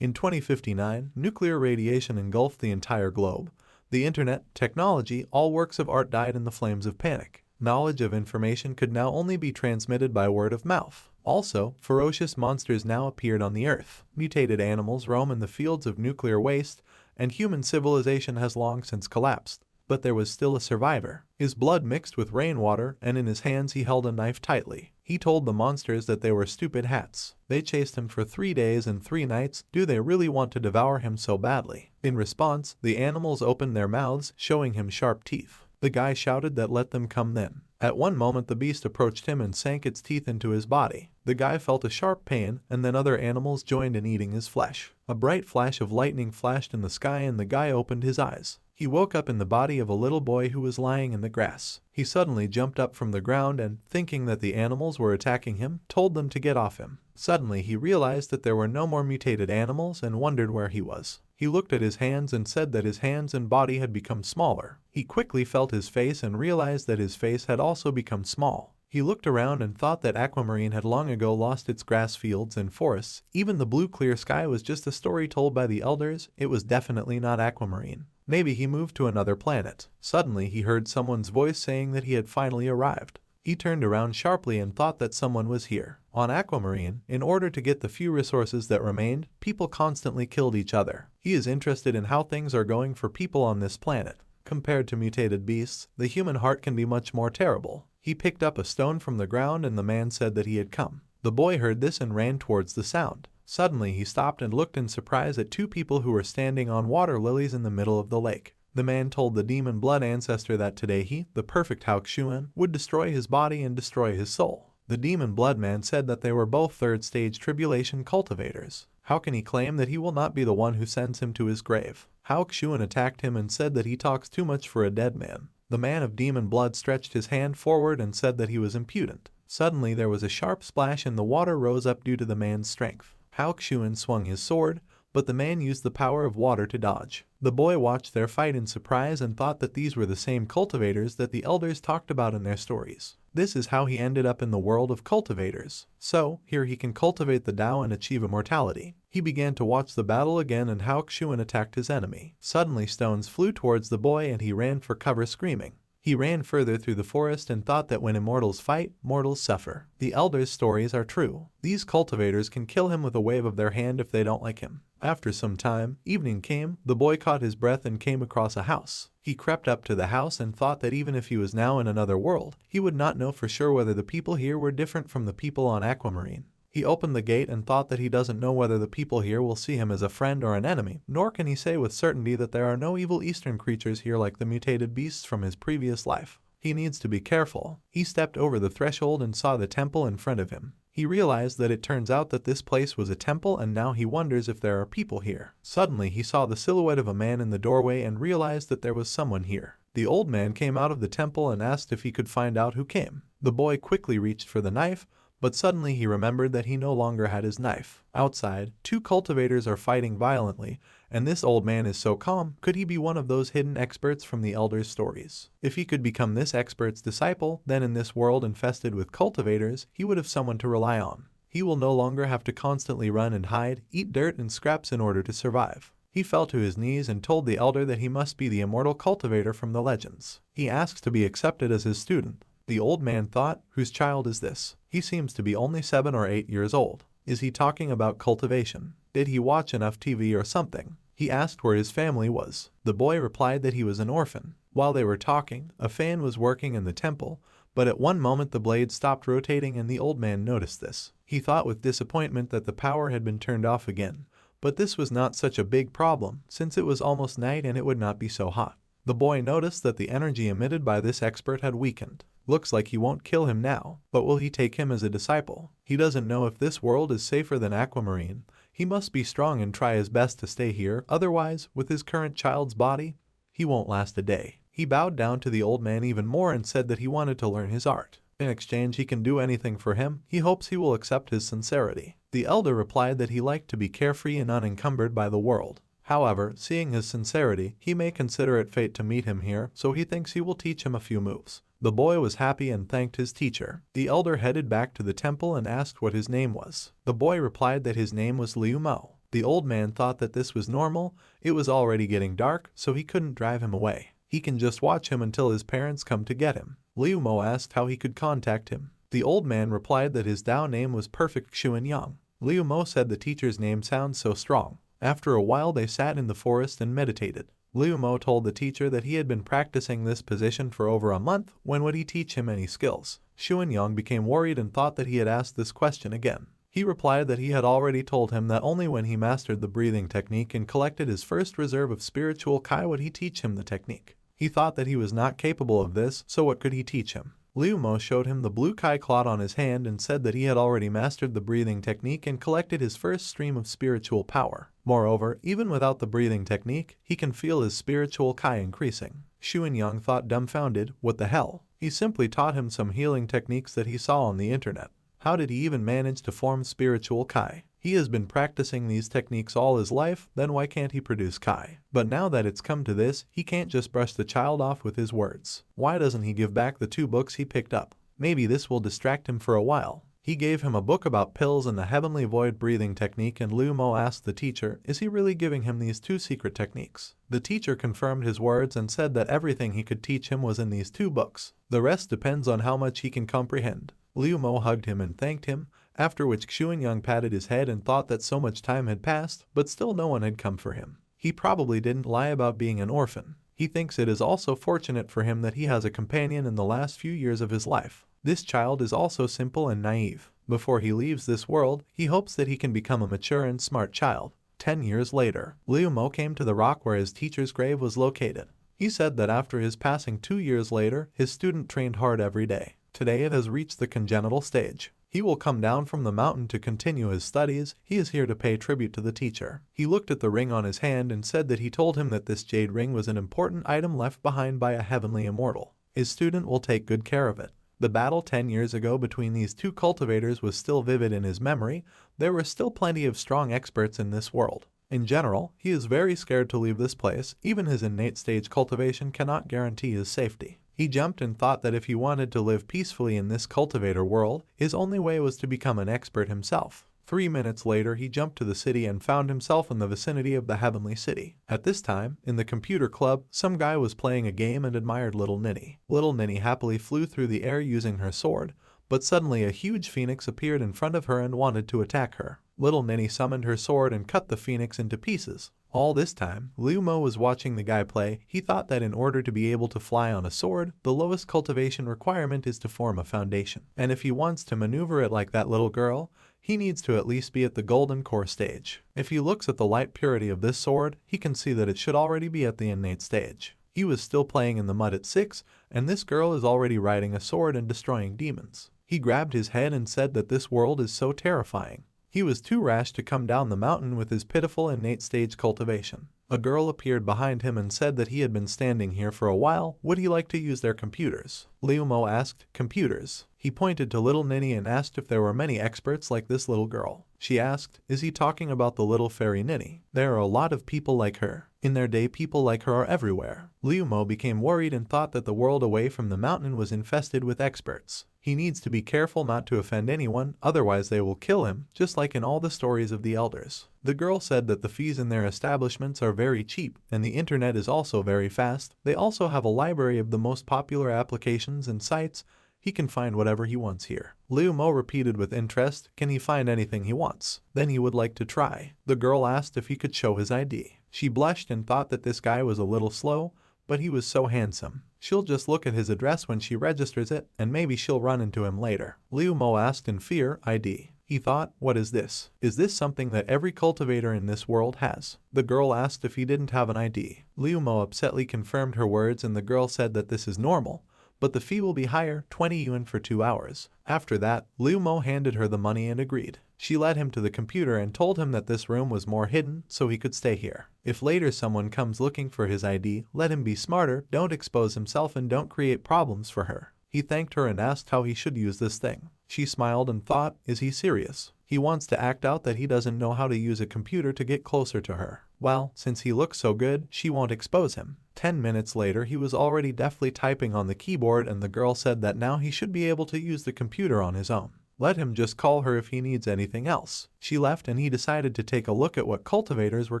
In 2059, nuclear radiation engulfed the entire globe. The internet, technology, all works of art died in the flames of panic. Knowledge of information could now only be transmitted by word of mouth. Also, ferocious monsters now appeared on the earth. Mutated animals roam in the fields of nuclear waste, and human civilization has long since collapsed. But there was still a survivor. His blood mixed with rainwater, and in his hands he held a knife tightly. He told the monsters that they were stupid hats. They chased him for 3 days and 3 nights. Do they really want to devour him so badly? In response, the animals opened their mouths, showing him sharp teeth. The guy shouted that let them come then. At one moment the beast approached him and sank its teeth into his body. The guy felt a sharp pain, and then other animals joined in eating his flesh. A bright flash of lightning flashed in the sky and the guy opened his eyes. He woke up in the body of a little boy who was lying in the grass. He suddenly jumped up from the ground and, thinking that the animals were attacking him, told them to get off him. Suddenly he realized that there were no more mutated animals and wondered where he was. He looked at his hands and said that his hands and body had become smaller. He quickly felt his face and realized that his face had also become small. He looked around and thought that Aquamarine had long ago lost its grass fields and forests. Even the blue clear sky was just a story told by the elders. It was definitely not Aquamarine. Maybe he moved to another planet. Suddenly he heard someone's voice saying that he had finally arrived. He turned around sharply and thought that someone was here. On Aquamarine, in order to get the few resources that remained, people constantly killed each other. He is interested in how things are going for people on this planet. Compared to mutated beasts, the human heart can be much more terrible. He picked up a stone from the ground and the man said that he had come. The boy heard this and ran towards the sound. Suddenly he stopped and looked in surprise at 2 people who were standing on water lilies in the middle of the lake. The man told the demon blood ancestor that today he, the perfect Haoxuan, would destroy his body and destroy his soul. The demon blood man said that they were both 3rd stage tribulation cultivators. How can he claim that he will not be the one who sends him to his grave? Haoxuan attacked him and said that he talks too much for a dead man. The man of demon blood stretched his hand forward and said that he was impudent. Suddenly there was a sharp splash and the water rose up due to the man's strength. Haoxuan swung his sword, but the man used the power of water to dodge. The boy watched their fight in surprise and thought that these were the same cultivators that the elders talked about in their stories. This is how he ended up in the world of cultivators. So, here he can cultivate the Tao and achieve immortality. He began to watch the battle again and Haoxuan attacked his enemy. Suddenly stones flew towards the boy and he ran for cover screaming. He ran further through the forest and thought that when immortals fight, mortals suffer. The elders' stories are true. These cultivators can kill him with a wave of their hand if they don't like him. After some time, evening came, the boy caught his breath and came across a house. He crept up to the house and thought that even if he was now in another world, he would not know for sure whether the people here were different from the people on Aquamarine. He opened the gate and thought that he doesn't know whether the people here will see him as a friend or an enemy, nor can he say with certainty that there are no evil eastern creatures here like the mutated beasts from his previous life. He needs to be careful. He stepped over the threshold and saw the temple in front of him. He realized that it turns out that this place was a temple and now he wonders if there are people here. Suddenly he saw the silhouette of a man in the doorway and realized that there was someone here. The old man came out of the temple and asked if he could find out who came. The boy quickly reached for the knife, but suddenly he remembered that he no longer had his knife. Outside, 2 cultivators are fighting violently, and this old man is so calm. Could he be one of those hidden experts from the elders' stories? If he could become this expert's disciple, then in this world infested with cultivators, he would have someone to rely on. He will no longer have to constantly run and hide, eat dirt and scraps in order to survive. He fell to his knees and told the elder that he must be the immortal cultivator from the legends. He asked to be accepted as his student. The old man thought, whose child is this? He seems to be only 7 or 8 years old. Is he talking about cultivation? Did he watch enough TV or something? He asked where his family was. The boy replied that he was an orphan. While they were talking, a fan was working in the temple, but at one moment the blade stopped rotating and the old man noticed this. He thought with disappointment that the power had been turned off again, but this was not such a big problem since it was almost night and it would not be so hot. The boy noticed that the energy emitted by this expert had weakened. Looks like he won't kill him now, but will he take him as a disciple? He doesn't know if this world is safer than Aquamarine. He must be strong and try his best to stay here, otherwise, with his current child's body, he won't last a day. He bowed down to the old man even more and said that he wanted to learn his art. In exchange he can do anything for him. He hopes he will accept his sincerity. The elder replied that he liked to be carefree and unencumbered by the world. However, seeing his sincerity, he may consider it fate to meet him here, so he thinks he will teach him a few moves. The boy was happy and thanked his teacher. The elder headed back to the temple and asked what his name was. The boy replied that his name was Liu Mo. The old man thought that this was normal. It was already getting dark, so he couldn't drive him away. He can just watch him until his parents come to get him. Liu Mo asked how he could contact him. The old man replied that his Dao name was Perfect Xuanyang. Liu Mo said the teacher's name sounds so strong. After a while they sat in the forest and meditated. Liu Mo told the teacher that he had been practicing this position for over a month. When would he teach him any skills? Xuanyang became worried and thought that he had asked this question again. He replied that he had already told him that only when he mastered the breathing technique and collected his first reserve of spiritual Kai would he teach him the technique. He thought that he was not capable of this, so what could he teach him? Liu Mo showed him the blue Kai clot on his hand and said that he had already mastered the breathing technique and collected his first stream of spiritual power. Moreover, even without the breathing technique, he can feel his spiritual Kai increasing. Xuanyang thought dumbfounded, what the hell? He simply taught him some healing techniques that he saw on the internet. How did he even manage to form spiritual Kai? He has been practicing these techniques all his life, then why can't he produce Kai? But now that it's come to this, he can't just brush the child off with his words. Why doesn't he give back the 2 books he picked up? Maybe this will distract him for a while. He gave him a book about pills and the heavenly void breathing technique, and Liu Mo asked the teacher, is he really giving him these 2 secret techniques? The teacher confirmed his words and said that everything he could teach him was in these 2 books. The rest depends on how much he can comprehend. Liu Mo hugged him and thanked him, after which Xuanyang patted his head and thought that so much time had passed, but still no one had come for him. He probably didn't lie about being an orphan. He thinks it is also fortunate for him that he has a companion in the last few years of his life. This child is also simple and naive. Before he leaves this world, he hopes that he can become a mature and smart child. 10 years later, Liu Mo came to the rock where his teacher's grave was located. He said that after his passing 2 years later, his student trained hard every day. Today it has reached the congenital stage. He will come down from the mountain to continue his studies. He is here to pay tribute to the teacher. He looked at the ring on his hand and said that he told him that this jade ring was an important item left behind by a heavenly immortal. His student will take good care of it. The battle 10 years ago between these 2 cultivators was still vivid in his memory. There were still plenty of strong experts in this world. In general, he is very scared to leave this place. Even his innate stage cultivation cannot guarantee his safety. He jumped and thought that if he wanted to live peacefully in this cultivator world, his only way was to become an expert himself. 3 minutes later, he jumped to the city and found himself in the vicinity of the heavenly city. At this time, in the computer club, some guy was playing a game and admired Little Ninny. Little Ninny happily flew through the air using her sword, but suddenly a huge phoenix appeared in front of her and wanted to attack her. Little Ninny summoned her sword and cut the phoenix into pieces. All this time, Liu Mo was watching the guy play. He thought that in order to be able to fly on a sword, the lowest cultivation requirement is to form a foundation. And if he wants to maneuver it like that little girl, he needs to at least be at the golden core stage. If he looks at the light purity of this sword, he can see that it should already be at the innate stage. He was still playing in the mud at 6, and this girl is already riding a sword and destroying demons. He grabbed his head and said that this world is so terrifying. He was too rash to come down the mountain with his pitiful innate stage cultivation. A girl appeared behind him and said that he had been standing here for a while. Would he like to use their computers? Liu Mo asked, computers. He pointed to Little Ninny and asked if there were many experts like this little girl. She asked, is he talking about the little fairy Ninny? There are a lot of people like her. In their day, people like her are everywhere. Liu Mo became worried and thought that the world away from the mountain was infested with experts. He needs to be careful not to offend anyone, otherwise they will kill him, just like in all the stories of the elders. The girl said that the fees in their establishments are very cheap, and the internet is also very fast. They also have a library of the most popular applications and sites. He can find whatever he wants here. Liu Mo repeated with interest, can he find anything he wants? Then he would like to try. The girl asked if he could show his ID. She blushed and thought that this guy was a little slow, but he was so handsome. She'll just look at his address when she registers it, and maybe she'll run into him later. Liu Mo asked in fear, ID. He thought, what is this? Is this something that every cultivator in this world has? The girl asked if he didn't have an ID. Liu Mo upsetly confirmed her words, and the girl said that this is normal, but the fee will be higher, 20 yuan for 2 hours. After that, Liu Mo handed her the money and agreed. She led him to the computer and told him that this room was more hidden, so he could stay here. If later someone comes looking for his ID, let him be smarter, don't expose himself and don't create problems for her. He thanked her and asked how he should use this thing. She smiled and thought, is he serious? He wants to act out that he doesn't know how to use a computer to get closer to her. Well, since he looks so good, she won't expose him. 10 minutes later, he was already deftly typing on the keyboard, and the girl said that now he should be able to use the computer on his own. Let him just call her if he needs anything else. She left and he decided to take a look at what cultivators were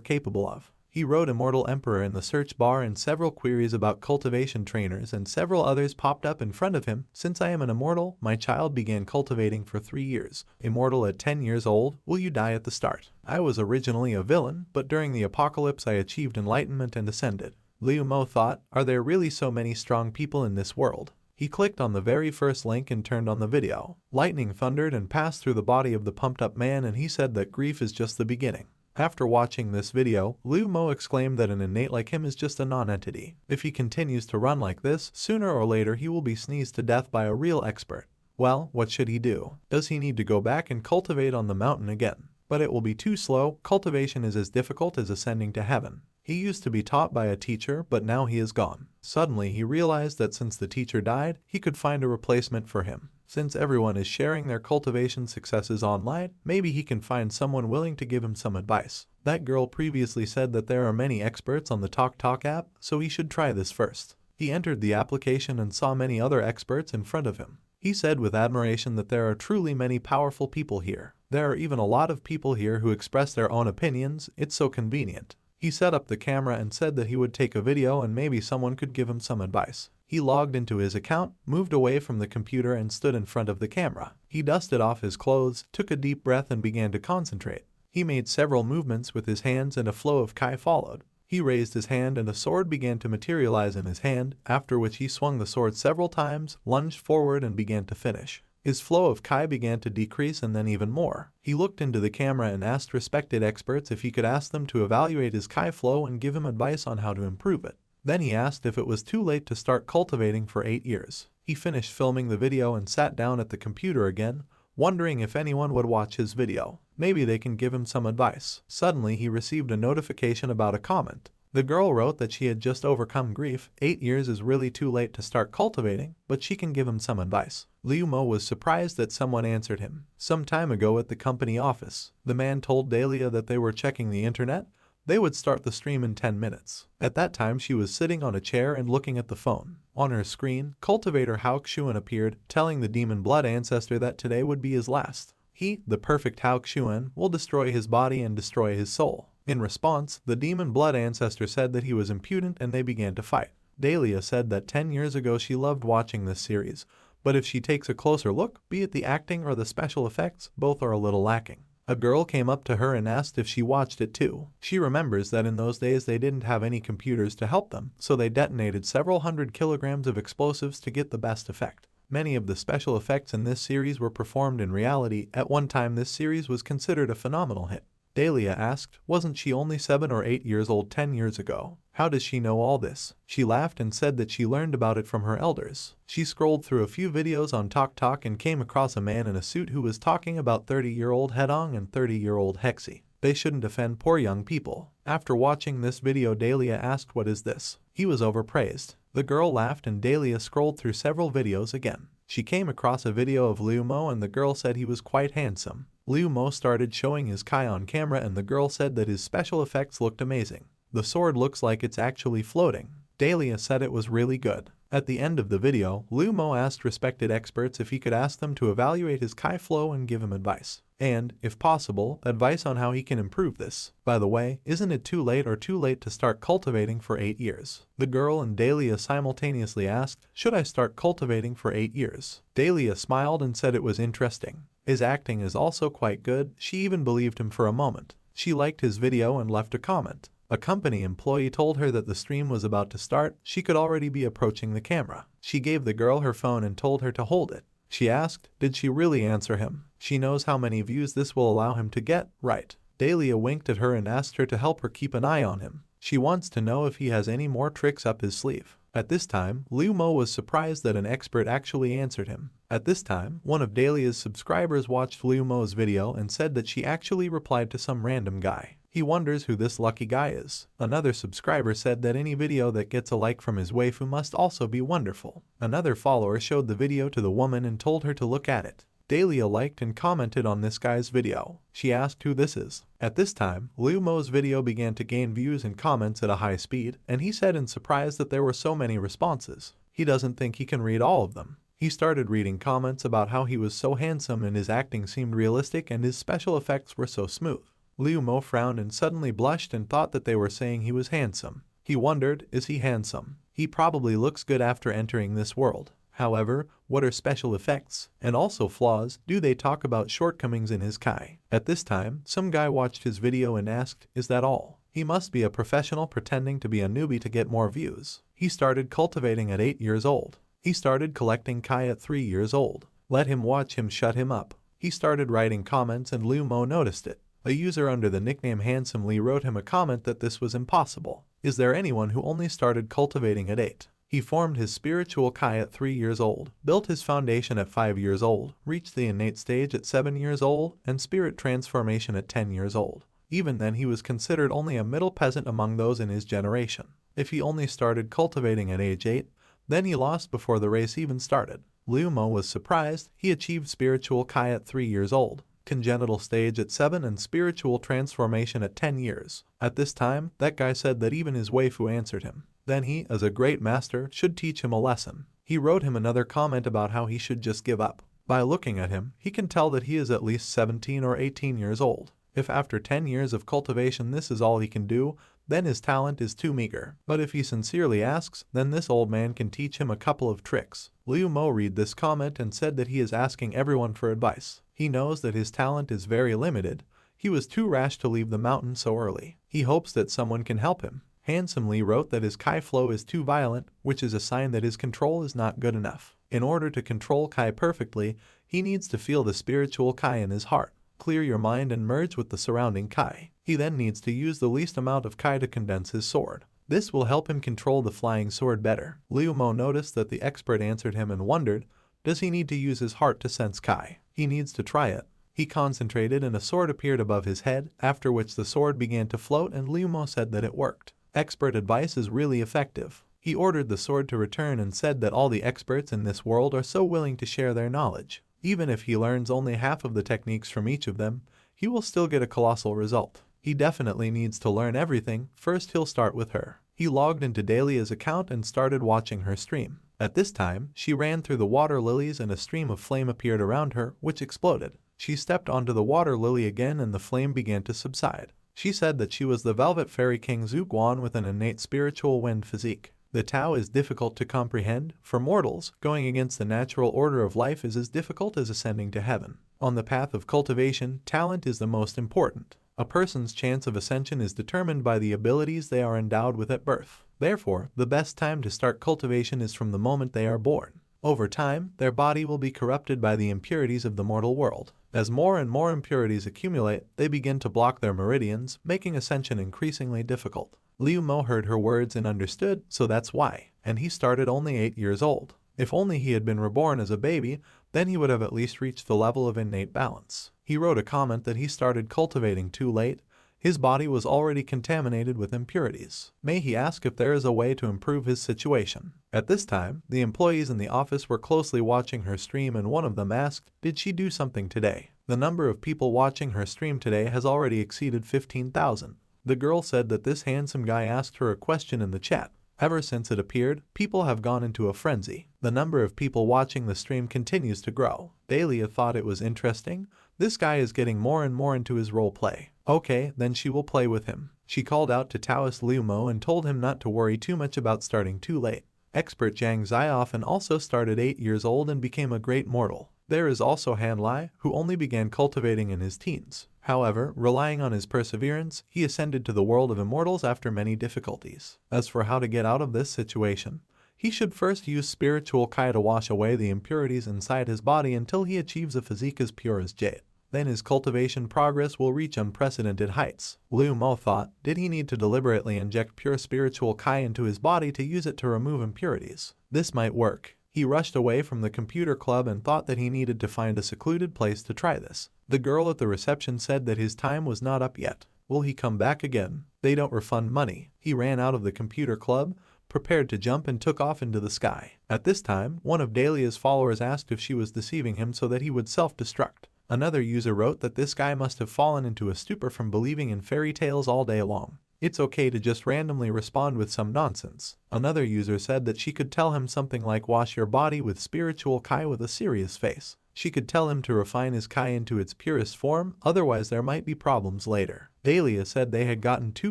capable of. He wrote Immortal Emperor in the search bar and several queries about cultivation trainers and several others popped up in front of him. Since I am an immortal, my child began cultivating for 3 years. Immortal at 10 years old, will you die at the start? I was originally a villain, but during the apocalypse I achieved enlightenment and ascended. Liu Mo thought, are there really so many strong people in this world? He clicked on the very first link and turned on the video. Lightning thundered and passed through the body of the pumped-up man and he said that grief is just the beginning. After watching this video, Liu Mo exclaimed that an innate like him is just a non-entity. If he continues to run like this, sooner or later he will be sneezed to death by a real expert. Well, what should he do? Does he need to go back and cultivate on the mountain again? But it will be too slow. Cultivation is as difficult as ascending to heaven. He used to be taught by a teacher, but now he is gone. Suddenly he realized that since the teacher died, he could find a replacement for him. Since everyone is sharing their cultivation successes online, maybe he can find someone willing to give him some advice. That girl previously said that there are many experts on the TalkTalk app, so he should try this first. He entered the application and saw many other experts in front of him. He said with admiration that there are truly many powerful people here. There are even a lot of people here who express their own opinions. It's so convenient. He set up the camera and said that he would take a video and maybe someone could give him some advice. He logged into his account, moved away from the computer and stood in front of the camera. He dusted off his clothes, took a deep breath and began to concentrate. He made several movements with his hands and a flow of Kai followed. He raised his hand and a sword began to materialize in his hand, after which he swung the sword several times, lunged forward and began to finish. His flow of Kai began to decrease and then even more. He looked into the camera and asked respected experts if he could ask them to evaluate his Kai flow and give him advice on how to improve it. Then he asked if it was too late to start cultivating for 8 years. He finished filming the video and sat down at the computer again, wondering if anyone would watch his video. Maybe they can give him some advice. Suddenly he received a notification about a comment. The girl wrote that she had just overcome grief. 8 years is really too late to start cultivating, but she can give him some advice. Liu Mo was surprised that someone answered him. Some time ago at the company office, the man told Dahlia that they were checking the internet. They would start the stream in 10 minutes. At that time she was sitting on a chair and looking at the phone. On her screen, cultivator Hao Xuan appeared, telling the demon blood ancestor that today would be his last. He, the perfect Hao Xuan, will destroy his body and destroy his soul. In response, the demon blood ancestor said that he was impudent and they began to fight. Dahlia said that 10 years ago she loved watching this series, but if she takes a closer look, be it the acting or the special effects, both are a little lacking. A girl came up to her and asked if she watched it too. She remembers that in those days they didn't have any computers to help them, so they detonated several hundred kilograms of explosives to get the best effect. Many of the special effects in this series were performed in reality. At one time this series was considered a phenomenal hit. Dahlia asked, wasn't she only 7 or 8 years old 10 years ago? How does she know all this? She laughed and said that she learned about it from her elders. She scrolled through a few videos on TalkTalk and came across a man in a suit who was talking about 30-year-old Hedong and 30-year-old Hexi. They shouldn't offend poor young people. After watching this video, Dahlia asked, what is this? He was overpraised. The girl laughed and Dahlia scrolled through several videos again. She came across a video of Liu Mo and the girl said he was quite handsome. Liu Mo started showing his Kai on camera and the girl said that his special effects looked amazing. The sword looks like it's actually floating. Dahlia said it was really good. At the end of the video, Liu Mo asked respected experts if he could ask them to evaluate his Kai flow and give him advice. And, if possible, advice on how he can improve this. By the way, isn't it too late to start cultivating for 8 years? The girl and Dahlia simultaneously asked, should I start cultivating for 8 years? Dahlia smiled and said it was interesting. His acting is also quite good. She even believed him for a moment. She liked his video and left a comment. A company employee told her that the stream was about to start. She could already be approaching the camera. She gave the girl her phone and told her to hold it. She asked, did she really answer him? She knows how many views this will allow him to get, right? Dahlia winked at her and asked her to help her keep an eye on him. She wants to know if he has any more tricks up his sleeve. At this time, Liu Mo was surprised that an expert actually answered him. At this time, one of Dahlia's subscribers watched Liu Mo's video and said that she actually replied to some random guy. He wonders who this lucky guy is. Another subscriber said that any video that gets a like from his waifu must also be wonderful. Another follower showed the video to the woman and told her to look at it. Dahlia liked and commented on this guy's video. She asked who this is. At this time, Liu Mo's video began to gain views and comments at a high speed, and he said in surprise that there were so many responses. He doesn't think he can read all of them. He started reading comments about how he was so handsome and his acting seemed realistic and his special effects were so smooth. Liu Mo frowned and suddenly blushed and thought that they were saying he was handsome. He wondered, is he handsome? He probably looks good after entering this world. However, what are special effects? And also flaws? Do they talk about shortcomings in his Kai? At this time, some guy watched his video and asked, is that all? He must be a professional pretending to be a newbie to get more views. He started cultivating at 8 years old. He started collecting Kai at 3 years old. Let him watch him shut him up. He started writing comments and Liu Mo noticed it. A user under the nickname Handsome Lee wrote him a comment that this was impossible. Is there anyone who only started cultivating at 8? He formed his spiritual Kai at 3 years old, built his foundation at 5 years old, reached the innate stage at 7 years old, and spirit transformation at 10 years old. Even then he was considered only a middle peasant among those in his generation. If he only started cultivating at age 8, then he lost before the race even started. Liu Mo was surprised. He achieved spiritual Kai at 3 years old, congenital stage at 7 and spiritual transformation at 10 years. At this time, that guy said that even his waifu answered him. Then he, as a great master, should teach him a lesson. He wrote him another comment about how he should just give up. By looking at him, he can tell that he is at least 17 or 18 years old. If after 10 years of cultivation this is all he can do, then his talent is too meager. But if he sincerely asks, then this old man can teach him a couple of tricks. Liu Mo read this comment and said that he is asking everyone for advice. He knows that his talent is very limited. He was too rash to leave the mountain so early. He hopes that someone can help him. Handsome Lee wrote that his Kai flow is too violent, which is a sign that his control is not good enough. In order to control Kai perfectly, he needs to feel the spiritual Kai in his heart. Clear your mind and merge with the surrounding Kai. He then needs to use the least amount of Kai to condense his sword. This will help him control the flying sword better. Liu Mo noticed that the expert answered him and wondered, does he need to use his heart to sense Kai? He needs to try it. He concentrated and a sword appeared above his head, after which the sword began to float and Liu Mo said that it worked. Expert advice is really effective. He ordered the sword to return and said that all the experts in this world are so willing to share their knowledge. Even if he learns only half of the techniques from each of them, he will still get a colossal result. He definitely needs to learn everything. First he'll start with her. He logged into Dahlia's account and started watching her stream. At this time, she ran through the water lilies and a stream of flame appeared around her, which exploded. She stepped onto the water lily again and the flame began to subside. She said that she was the Velvet Fairy King Zhu Guan with an innate spiritual wind physique. The Tao is difficult to comprehend. For mortals, going against the natural order of life is as difficult as ascending to heaven. On the path of cultivation, talent is the most important. A person's chance of ascension is determined by the abilities they are endowed with at birth. Therefore, the best time to start cultivation is from the moment they are born. Over time, their body will be corrupted by the impurities of the mortal world. As more and more impurities accumulate, they begin to block their meridians, making ascension increasingly difficult. Liu Mo heard her words and understood, so that's why. And he started only 8 years old. If only he had been reborn as a baby, then he would have at least reached the level of innate balance. He wrote a comment that he started cultivating too late. His body was already contaminated with impurities. May he ask if there is a way to improve his situation. At this time, the employees in the office were closely watching her stream and one of them asked, did she do something today? The number of people watching her stream today has already exceeded 15,000. The girl said that this handsome guy asked her a question in the chat. Ever since it appeared, people have gone into a frenzy. The number of people watching the stream continues to grow. Dahlia thought it was interesting. This guy is getting more and more into his role play. Okay, then she will play with him. She called out to Taoist Liu Mo and told him not to worry too much about starting too late. Expert Zhang Ziofan also started 8 years old and became a great mortal. There is also Han Lai, who only began cultivating in his teens. However, relying on his perseverance, he ascended to the world of immortals after many difficulties. As for how to get out of this situation, he should first use spiritual Kai to wash away the impurities inside his body until he achieves a physique as pure as jade. Then his cultivation progress will reach unprecedented heights. Liu Mo thought, did he need to deliberately inject pure spiritual Kai into his body to use it to remove impurities? This might work. He rushed away from the computer club and thought that he needed to find a secluded place to try this. The girl at the reception said that his time was not up yet. Will he come back again? They don't refund money. He ran out of the computer club, prepared to jump and took off into the sky. At this time, one of Dahlia's followers asked if she was deceiving him so that he would self-destruct. Another user wrote that this guy must have fallen into a stupor from believing in fairy tales all day long. It's okay to just randomly respond with some nonsense. Another user said that she could tell him something like wash your body with spiritual Kai with a serious face. She could tell him to refine his Kai into its purest form, otherwise there might be problems later. Dahlia said they had gotten too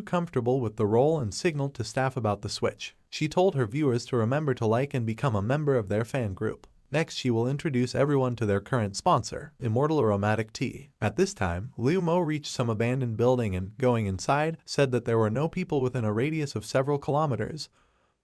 comfortable with the role and signaled to staff about the switch. She told her viewers to remember to like and become a member of their fan group. Next, she will introduce everyone to their current sponsor, Immortal Aromatic Tea. At this time, Liu Mo reached some abandoned building and, going inside, said that there were no people within a radius of several kilometers.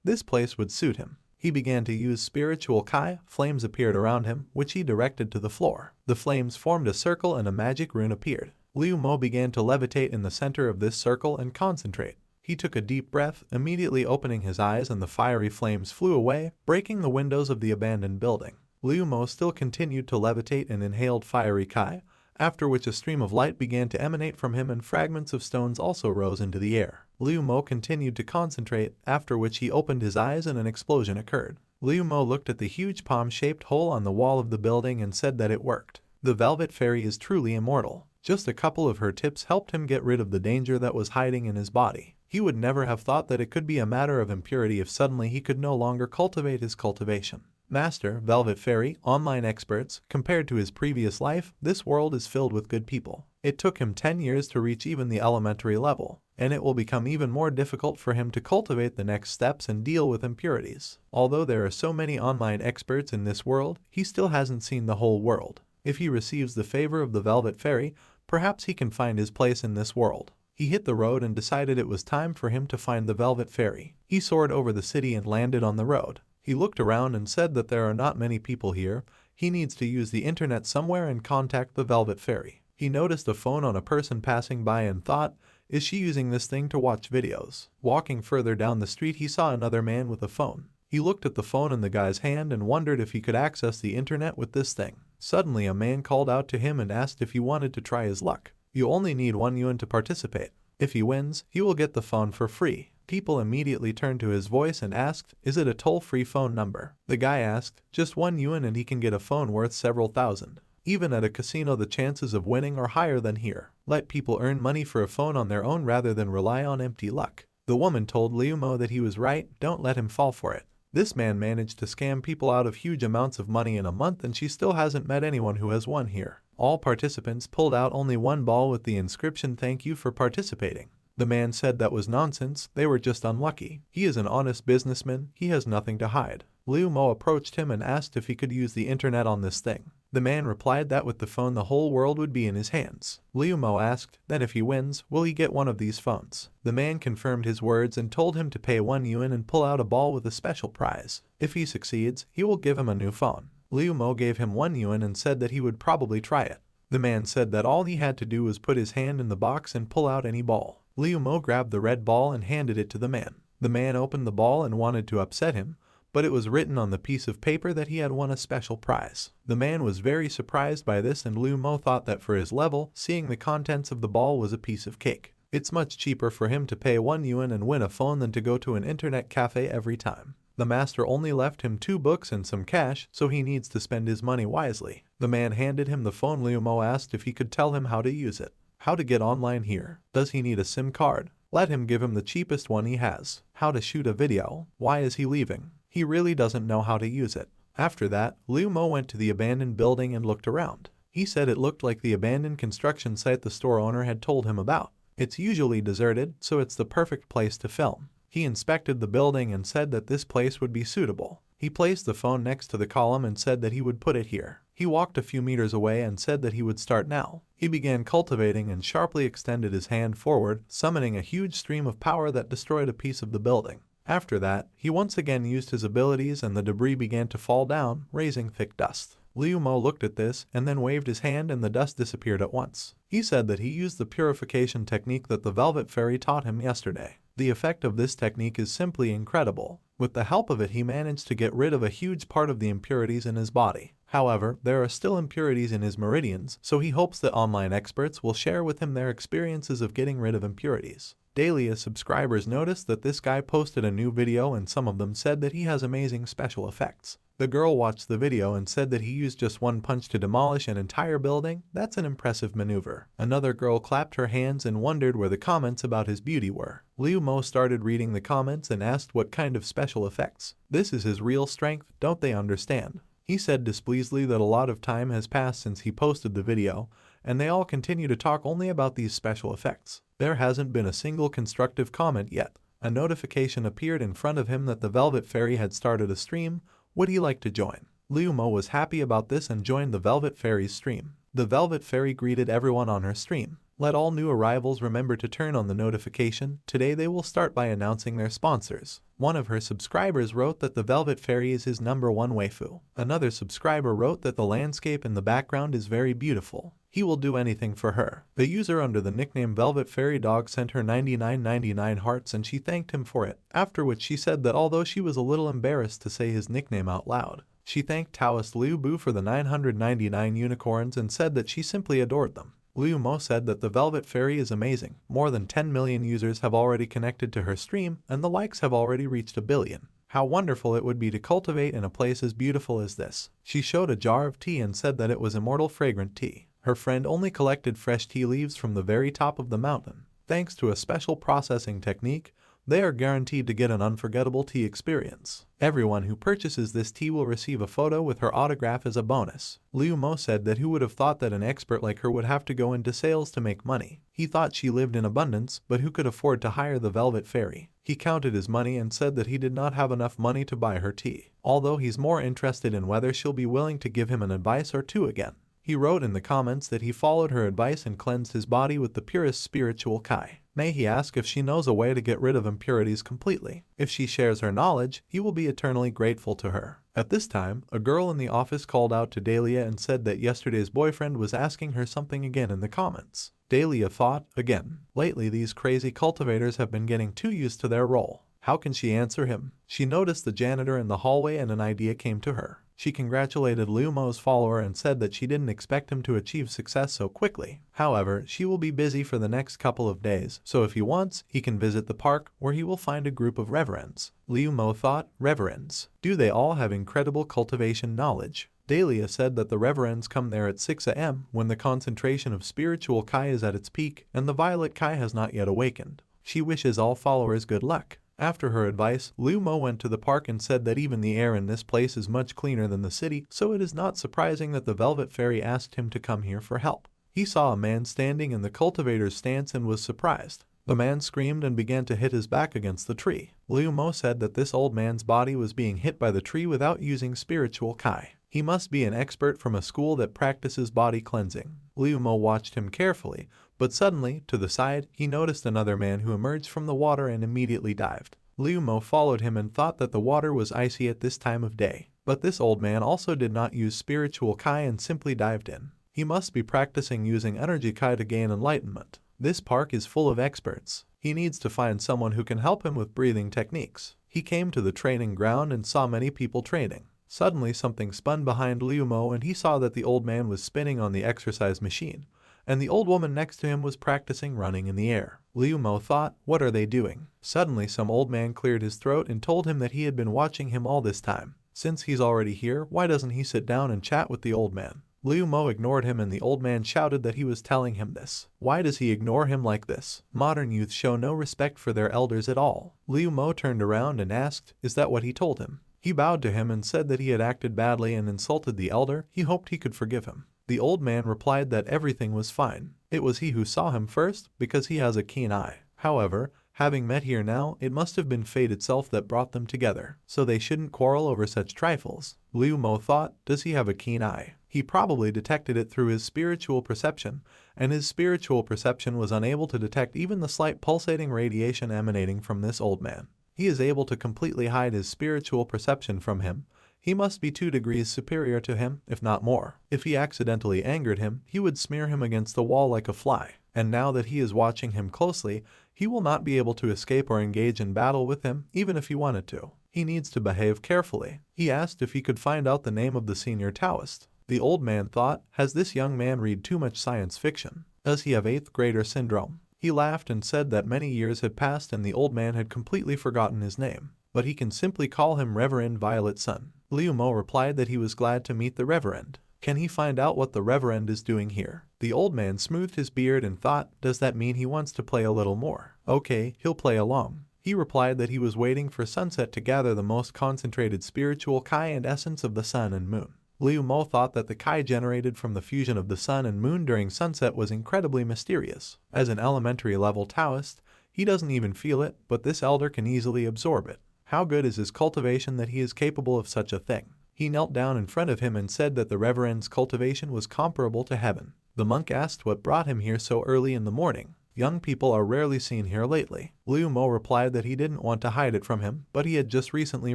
This place would suit him. He began to use spiritual Kai. Flames appeared around him, which he directed to the floor. The flames formed a circle and a magic rune appeared. Liu Mo began to levitate in the center of this circle and concentrate. He took a deep breath, immediately opening his eyes, and the fiery flames flew away, breaking the windows of the abandoned building. Liu Mo still continued to levitate and inhaled fiery Kai, after which a stream of light began to emanate from him and fragments of stones also rose into the air. Liu Mo continued to concentrate, after which he opened his eyes and an explosion occurred. Liu Mo looked at the huge palm-shaped hole on the wall of the building and said that it worked. The Velvet Fairy is truly immortal. Just a couple of her tips helped him get rid of the danger that was hiding in his body. He would never have thought that it could be a matter of impurity if suddenly he could no longer cultivate his cultivation. Master, Velvet Fairy, online experts, compared to his previous life, this world is filled with good people. It took him 10 years to reach even the elementary level, and it will become even more difficult for him to cultivate the next steps and deal with impurities. Although there are so many online experts in this world, he still hasn't seen the whole world. If he receives the favor of the Velvet Fairy, perhaps he can find his place in this world. He hit the road and decided it was time for him to find the Velvet Fairy. He soared over the city and landed on the road. He looked around and said that there are not many people here. He needs to use the internet somewhere and contact the Velvet Fairy. He noticed a phone on a person passing by and thought, is she using this thing to watch videos? Walking further down the street, he saw another man with a phone. He looked at the phone in the guy's hand and wondered if he could access the internet with this thing. Suddenly, a man called out to him and asked if he wanted to try his luck. You only need 1 yuan to participate. If he wins, he will get the phone for free. People immediately turned to his voice and asked, is it a toll-free phone number? The guy asked, just 1 yuan and he can get a phone worth several thousand. Even at a casino, the chances of winning are higher than here. Let people earn money for a phone on their own rather than rely on empty luck. The woman told Liu Mo that he was right, don't let him fall for it. This man managed to scam people out of huge amounts of money in a month, and she still hasn't met anyone who has won here. All participants pulled out only 1 ball with the inscription, thank you for participating. The man said that was nonsense, they were just unlucky. He is an honest businessman, he has nothing to hide. Liu Mo approached him and asked if he could use the internet on this thing. The man replied that with the phone the whole world would be in his hands. Liu Mo asked that if he wins, will he get one of these phones? The man confirmed his words and told him to pay 1 yuan and pull out a ball with a special prize. If he succeeds, he will give him a new phone. Liu Mo gave him 1 yuan and said that he would probably try it. The man said that all he had to do was put his hand in the box and pull out any ball. Liu Mo grabbed the red ball and handed it to the man. The man opened the ball and wanted to upset him, but it was written on the piece of paper that he had won a special prize. The man was very surprised by this, and Liu Mo thought that for his level, seeing the contents of the ball was a piece of cake. It's much cheaper for him to pay 1 yuan and win a phone than to go to an internet cafe every time. The master only left him 2 books and some cash, so he needs to spend his money wisely. The man handed him the phone. Liu Mo asked if he could tell him how to use it. How to get online here. Does he need a SIM card? Let him give him the cheapest one he has. How to shoot a video. Why is he leaving? He really doesn't know how to use it. After that, Liu Mo went to the abandoned building and looked around. He said it looked like the abandoned construction site the store owner had told him about. It's usually deserted, so it's the perfect place to film. He inspected the building and said that this place would be suitable. He placed the phone next to the column and said that he would put it here. He walked a few meters away and said that he would start now. He began cultivating and sharply extended his hand forward, summoning a huge stream of power that destroyed a piece of the building. After that, he once again used his abilities and the debris began to fall down, raising thick dust. Liu Mo looked at this and then waved his hand and the dust disappeared at once. He said that he used the purification technique that the Velvet Fairy taught him yesterday. The effect of this technique is simply incredible. With the help of it, he managed to get rid of a huge part of the impurities in his body. However, there are still impurities in his meridians, so he hopes that online experts will share with him their experiences of getting rid of impurities. Dahlia subscribers noticed that this guy posted a new video and some of them said that he has amazing special effects. The girl watched the video and said that he used just one punch to demolish an entire building. That's an impressive maneuver. Another girl clapped her hands and wondered where the comments about his beauty were. Liu Mo started reading the comments and asked what kind of special effects. This is his real strength, don't they understand? He said displeasedly that a lot of time has passed since he posted the video, and they all continue to talk only about these special effects. There hasn't been a single constructive comment yet. A notification appeared in front of him that the Velvet Fairy had started a stream. Would he like to join? Liu Mo was happy about this and joined the Velvet Fairy's stream. The Velvet Fairy greeted everyone on her stream. Let all new arrivals remember to turn on the notification. Today they will start by announcing their sponsors. One of her subscribers wrote that the Velvet Fairy is his #1 waifu. Another subscriber wrote that the landscape in the background is very beautiful. He will do anything for her. The user under the nickname Velvet Fairy Dog sent her 99.99 hearts and she thanked him for it, after which she said that although she was a little embarrassed to say his nickname out loud, she thanked Taoist Liu Bu for the 999 unicorns and said that she simply adored them. Liu Mo said that the Velvet Fairy is amazing. More than 10 million users have already connected to her stream and the likes have already reached 1 billion. How wonderful it would be to cultivate in a place as beautiful as this. She showed a jar of tea and said that it was immortal fragrant tea. Her friend only collected fresh tea leaves from the very top of the mountain. Thanks to a special processing technique, they are guaranteed to get an unforgettable tea experience. Everyone who purchases this tea will receive a photo with her autograph as a bonus. Liu Mo said that who would have thought that an expert like her would have to go into sales to make money. He thought she lived in abundance, but who could afford to hire the Velvet Fairy? He counted his money and said that he did not have enough money to buy her tea. Although he's more interested in whether she'll be willing to give him an advice or two again. He wrote in the comments that he followed her advice and cleansed his body with the purest spiritual Kai. May he ask if she knows a way to get rid of impurities completely. If she shares her knowledge, he will be eternally grateful to her. At this time, a girl in the office called out to Dahlia and said that yesterday's boyfriend was asking her something again in the comments. Dahlia thought, again. Lately these crazy cultivators have been getting too used to their role. How can she answer him? She noticed the janitor in the hallway and an idea came to her. She congratulated Liu Mo's follower and said that she didn't expect him to achieve success so quickly. However, she will be busy for the next couple of days, so if he wants, he can visit the park where he will find a group of reverends. Liu Mo thought, reverends. Do they all have incredible cultivation knowledge? Dahlia said that the reverends come there at 6 a.m. when the concentration of spiritual Kai is at its peak and the violet Kai has not yet awakened. She wishes all followers good luck. After her advice, Liu Mo went to the park and said that even the air in this place is much cleaner than the city, so it is not surprising that the Velvet Fairy asked him to come here for help. He saw a man standing in the cultivator's stance and was surprised. The man screamed and began to hit his back against the tree. Liu Mo said that this old man's body was being hit by the tree without using spiritual Kai. He must be an expert from a school that practices body cleansing. Liu Mo watched him carefully, but suddenly, to the side, he noticed another man who emerged from the water and immediately dived. Liu Mo followed him and thought that the water was icy at this time of day. But this old man also did not use spiritual Kai and simply dived in. He must be practicing using energy Kai to gain enlightenment. This park is full of experts. He needs to find someone who can help him with breathing techniques. He came to the training ground and saw many people training. Suddenly something spun behind Liu Mo and he saw that the old man was spinning on the exercise machine, and the old woman next to him was practicing running in the air. Liu Mo thought, what are they doing? Suddenly some old man cleared his throat and told him that he had been watching him all this time. Since he's already here, why doesn't he sit down and chat with the old man? Liu Mo ignored him and the old man shouted that he was telling him this. Why does he ignore him like this? Modern youth show no respect for their elders at all. Liu Mo turned around and asked, is that what he told him? He bowed to him and said that he had acted badly and insulted the elder. He hoped he could forgive him. The old man replied that everything was fine. It was he who saw him first, because he has a keen eye. However, having met here now, it must have been fate itself that brought them together, so they shouldn't quarrel over such trifles. Liu Mo thought, does he have a keen eye? He probably detected it through his spiritual perception, and his spiritual perception was unable to detect even the slight pulsating radiation emanating from this old man. He is able to completely hide his spiritual perception from him. He must be 2 degrees superior to him, if not more. If he accidentally angered him, he would smear him against the wall like a fly. And now that he is watching him closely, he will not be able to escape or engage in battle with him, even if he wanted to. He needs to behave carefully. He asked if he could find out the name of the senior Taoist. The old man thought, has this young man read too much science fiction? Does he have 8th grader syndrome? He laughed and said that many years had passed and the old man had completely forgotten his name, but he can simply call him Reverend Violet Sun. Liu Mo replied that he was glad to meet the Reverend. Can he find out what the Reverend is doing here? The old man smoothed his beard and thought, does that mean he wants to play a little more? Okay, he'll play along. He replied that he was waiting for sunset to gather the most concentrated spiritual Kai and essence of the sun and moon. Liu Mo thought that the Kai generated from the fusion of the sun and moon during sunset was incredibly mysterious. As an elementary level Taoist, he doesn't even feel it, but this elder can easily absorb it. How good is his cultivation that he is capable of such a thing? He knelt down in front of him and said that the Reverend's cultivation was comparable to heaven. The monk asked what brought him here so early in the morning. Young people are rarely seen here lately. Liu Mo replied that he didn't want to hide it from him, but he had just recently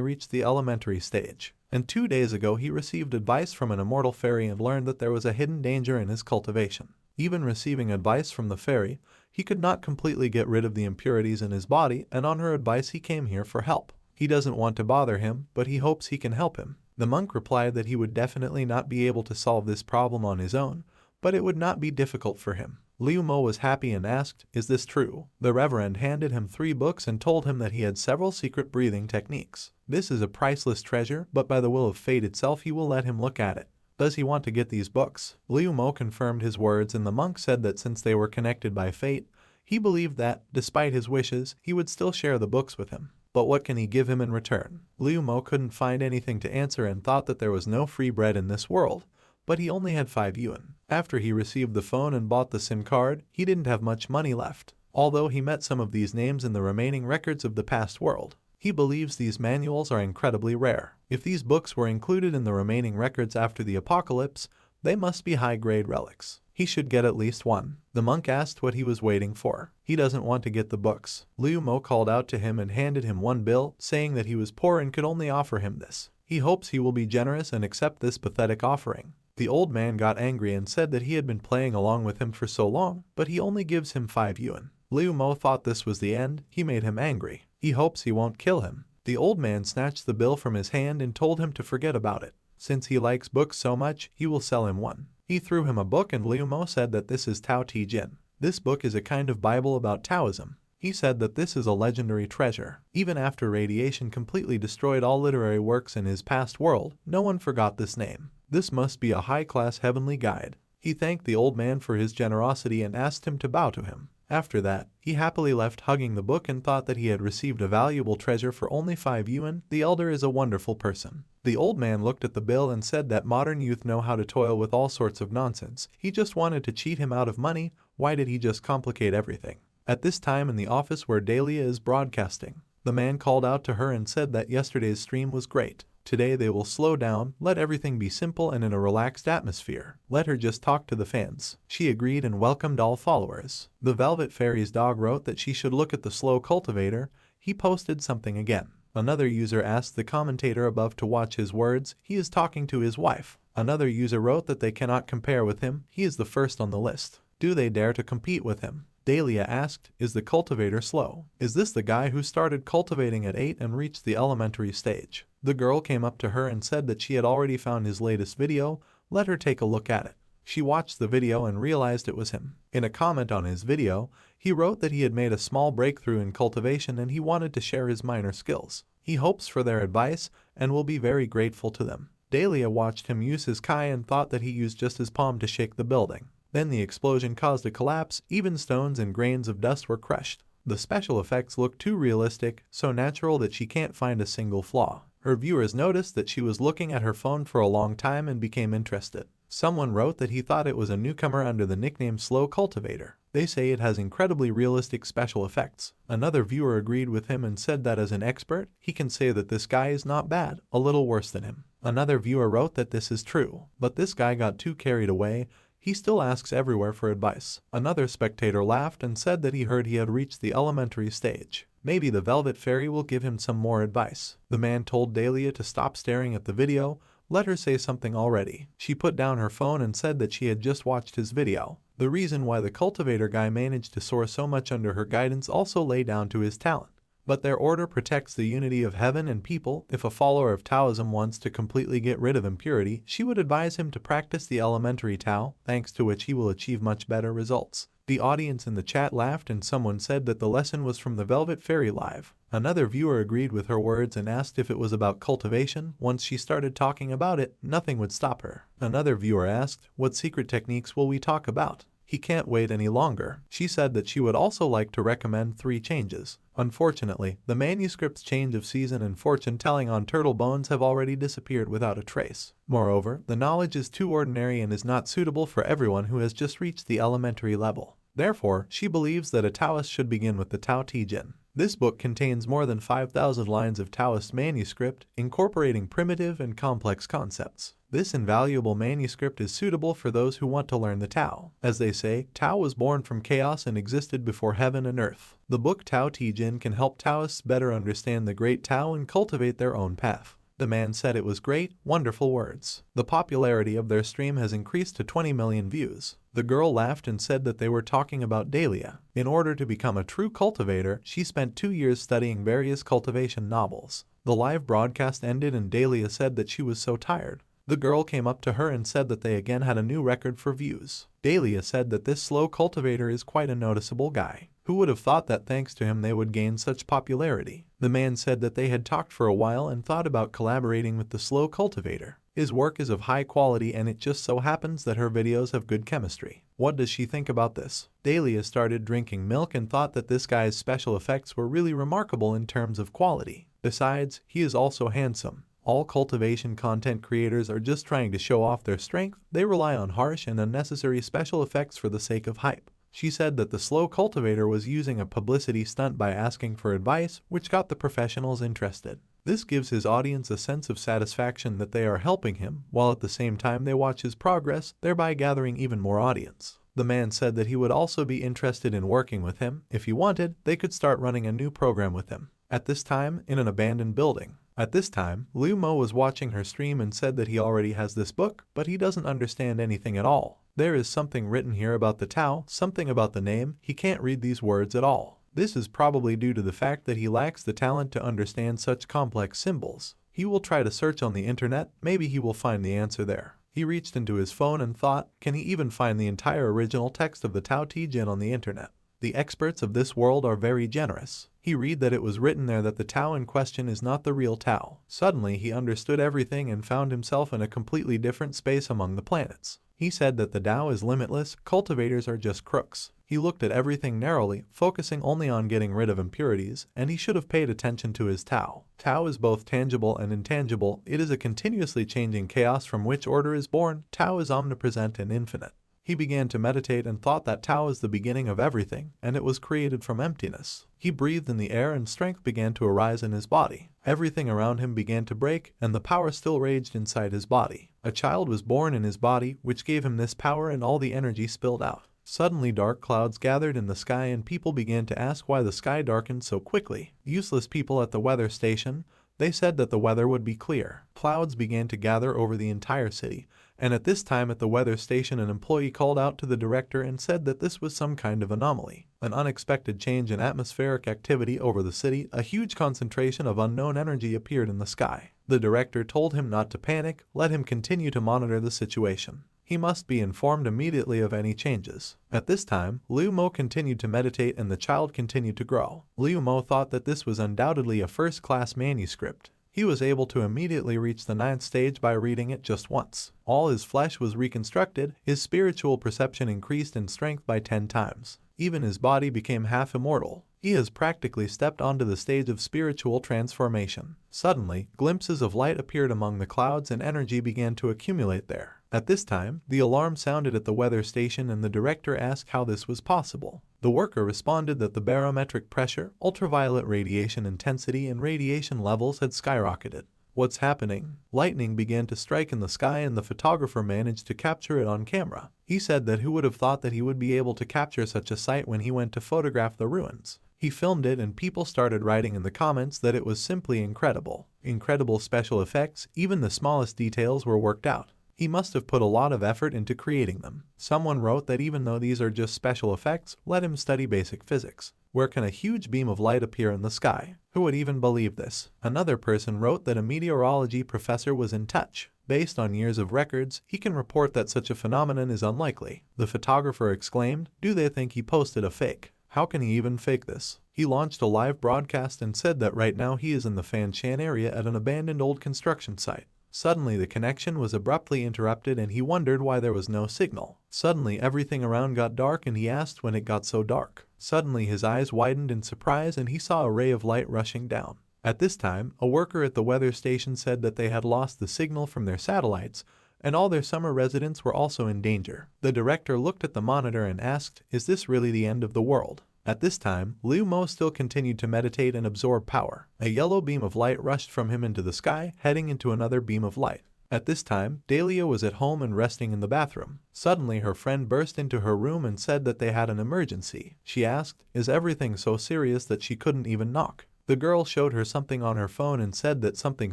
reached the elementary stage. And 2 days ago he received advice from an immortal fairy and learned that there was a hidden danger in his cultivation. Even receiving advice from the fairy, he could not completely get rid of the impurities in his body, and on her advice he came here for help. He doesn't want to bother him, but he hopes he can help him. The monk replied that he would definitely not be able to solve this problem on his own, but it would not be difficult for him. Liu Mo was happy and asked, is this true? The Reverend handed him 3 books and told him that he had several secret breathing techniques. This is a priceless treasure, but by the will of fate itself he will let him look at it. Does he want to get these books? Liu Mo confirmed his words, and the monk said that since they were connected by fate, he believed that, despite his wishes, he would still share the books with him. But what can he give him in return? Liu Mo couldn't find anything to answer and thought that there was no free bread in this world, but he only had 5 yuan. After he received the phone and bought the SIM card, he didn't have much money left. Although he met some of these names in the remaining records of the past world, he believes these manuals are incredibly rare. If these books were included in the remaining records after the apocalypse, they must be high-grade relics. He should get at least one. The monk asked what he was waiting for. He doesn't want to get the books. Liu Mo called out to him and handed him 1 bill, saying that he was poor and could only offer him this. He hopes he will be generous and accept this pathetic offering. The old man got angry and said that he had been playing along with him for so long, but he only gives him 5 yuan. Liu Mo thought this was the end. He made him angry. He hopes he won't kill him. The old man snatched the bill from his hand and told him to forget about it. Since he likes books so much, he will sell him one. He threw him a book and Liu Mo said that this is Tao Te Jin. This book is a kind of Bible about Taoism. He said that this is a legendary treasure. Even after radiation completely destroyed all literary works in his past world, no one forgot this name. This must be a high-class heavenly guide. He thanked the old man for his generosity and asked him to bow to him. After that, he happily left hugging the book and thought that he had received a valuable treasure for only 5 yuan. The elder is a wonderful person. The old man looked at the bill and said that modern youth know how to toil with all sorts of nonsense. He just wanted to cheat him out of money. Why did he just complicate everything? At this time in the office where Dahlia is broadcasting, the man called out to her and said that yesterday's stream was great. Today they will slow down, let everything be simple and in a relaxed atmosphere. Let her just talk to the fans. She agreed and welcomed all followers. The Velvet Fairy's dog wrote that she should look at the slow cultivator. He posted something again. Another user asked the commentator above to watch his words. He is talking to his wife. Another user wrote that they cannot compare with him. He is the first on the list. Do they dare to compete with him? Dahlia asked, is the cultivator slow? Is this the guy who started cultivating at 8 and reached the elementary stage? The girl came up to her and said that she had already found his latest video. Let her take a look at it. She watched the video and realized it was him. In a comment on his video, he wrote that he had made a small breakthrough in cultivation and he wanted to share his minor skills. He hopes for their advice and will be very grateful to them. Dahlia watched him use his Kai and thought that he used just his palm to shake the building. Then the explosion caused a collapse. Even stones and grains of dust were crushed. The special effects looked too realistic, so natural that she can't find a single flaw. Her viewers noticed that she was looking at her phone for a long time and became interested. Someone wrote that he thought it was a newcomer under the nickname Slow Cultivator. They say it has incredibly realistic special effects. Another viewer agreed with him and said that as an expert, he can say that this guy is not bad, a little worse than him. Another viewer wrote that this is true, but this guy got too carried away. He still asks everywhere for advice. Another spectator laughed and said that he heard he had reached the elementary stage. Maybe the Velvet Fairy will give him some more advice. The man told Dahlia to stop staring at the video. Let her say something already. She put down her phone and said that she had just watched his video. The reason why the cultivator guy managed to soar so much under her guidance also lay down to his talent. But their order protects the unity of heaven and people. If a follower of Taoism wants to completely get rid of impurity, she would advise him to practice the elementary Tao, thanks to which he will achieve much better results. The audience in the chat laughed and someone said that the lesson was from the Velvet Fairy Live. Another viewer agreed with her words and asked if it was about cultivation. Once she started talking about it, nothing would stop her. Another viewer asked, "What secret techniques will we talk about?" He can't wait any longer. She said that she would also like to recommend 3 changes. Unfortunately, the manuscript's change of season and fortune-telling on turtle bones have already disappeared without a trace. Moreover, the knowledge is too ordinary and is not suitable for everyone who has just reached the elementary level. Therefore, she believes that a Taoist should begin with the Tao Te Ching. This book contains more than 5,000 lines of Taoist manuscript, incorporating primitive and complex concepts. This invaluable manuscript is suitable for those who want to learn the Tao. As they say, Tao was born from chaos and existed before heaven and earth. The book Tao Te Ching can help Taoists better understand the great Tao and cultivate their own path. The man said it was great, wonderful words. The popularity of their stream has increased to 20 million views. The girl laughed and said that they were talking about Dahlia. In order to become a true cultivator, she spent 2 years studying various cultivation novels. The live broadcast ended and Dahlia said that she was so tired. The girl came up to her and said that they again had a new record for views. Dahlia said that this slow cultivator is quite a noticeable guy. Who would have thought that thanks to him they would gain such popularity? The man said that they had talked for a while and thought about collaborating with the slow cultivator. His work is of high quality and it just so happens that her videos have good chemistry. What does she think about this? Dahlia started drinking milk and thought that this guy's special effects were really remarkable in terms of quality. Besides, he is also handsome. All cultivation content creators are just trying to show off their strength. They rely on harsh and unnecessary special effects for the sake of hype. She said that the slow cultivator was using a publicity stunt by asking for advice, which got the professionals interested. This gives his audience a sense of satisfaction that they are helping him, while at the same time they watch his progress, thereby gathering even more audience. The man said that he would also be interested in working with him. If he wanted, they could start running a new program with him. At this time, in an abandoned building. At this time, Liu Mo was watching her stream and said that he already has this book, but he doesn't understand anything at all. There is something written here about the Tao, something about the name. He can't read these words at all. This is probably due to the fact that he lacks the talent to understand such complex symbols. He will try to search on the internet, maybe he will find the answer there. He reached into his phone and thought, can he even find the entire original text of the Tao Te Ching on the internet? The experts of this world are very generous. He read that it was written there that the Tao in question is not the real Tao. Suddenly he understood everything and found himself in a completely different space among the planets. He said that the Tao is limitless, cultivators are just crooks. He looked at everything narrowly, focusing only on getting rid of impurities, and he should have paid attention to his Tao. Tao is both tangible and intangible. It is a continuously changing chaos from which order is born. Tao is omnipresent and infinite. He began to meditate and thought that Tao is the beginning of everything, and it was created from emptiness. He breathed in the air and strength began to arise in his body. Everything around him began to break, and the power still raged inside his body. A child was born in his body, which gave him this power, and all the energy spilled out. Suddenly dark clouds gathered in the sky and people began to ask why the sky darkened so quickly. Useless people at the weather station, they said that the weather would be clear. Clouds began to gather over the entire city, and at this time at the weather station an employee called out to the director and said that this was some kind of anomaly. An unexpected change in atmospheric activity over the city, a huge concentration of unknown energy appeared in the sky. The director told him not to panic, let him continue to monitor the situation. He must be informed immediately of any changes. At this time, Liu Mo continued to meditate and the child continued to grow. Liu Mo thought that this was undoubtedly a first-class manuscript. He was able to immediately reach the 9th stage by reading it just once. All his flesh was reconstructed, his spiritual perception increased in strength by 10 times. Even his body became half immortal. He has practically stepped onto the stage of spiritual transformation. Suddenly, glimpses of light appeared among the clouds and energy began to accumulate there. At this time, the alarm sounded at the weather station and the director asked how this was possible. The worker responded that the barometric pressure, ultraviolet radiation intensity and radiation levels had skyrocketed. What's happening? Lightning began to strike in the sky and the photographer managed to capture it on camera. He said that who would have thought that he would be able to capture such a sight when he went to photograph the ruins. He filmed it and people started writing in the comments that it was simply incredible. Incredible special effects, even the smallest details were worked out. He must have put a lot of effort into creating them. Someone wrote that even though these are just special effects, let him study basic physics. Where can a huge beam of light appear in the sky? Who would even believe this? Another person wrote that a meteorology professor was in touch. Based on years of records, he can report that such a phenomenon is unlikely. The photographer exclaimed, "Do they think he posted a fake? How can he even fake this?" He launched a live broadcast and said that right now he is in the Fanshan area at an abandoned old construction site. Suddenly the connection was abruptly interrupted and he wondered why there was no signal. Suddenly everything around got dark and he asked when it got so dark. Suddenly his eyes widened in surprise and he saw a ray of light rushing down. At this time, a worker at the weather station said that they had lost the signal from their satellites and all their summer residents were also in danger. The director looked at the monitor and asked, "Is this really the end of the world?" At this time, Liu Mo still continued to meditate and absorb power. A yellow beam of light rushed from him into the sky, heading into another beam of light. At this time, Dahlia was at home and resting in the bathroom. Suddenly, her friend burst into her room and said that they had an emergency. She asked, "Is everything so serious that she couldn't even knock?" The girl showed her something on her phone and said that something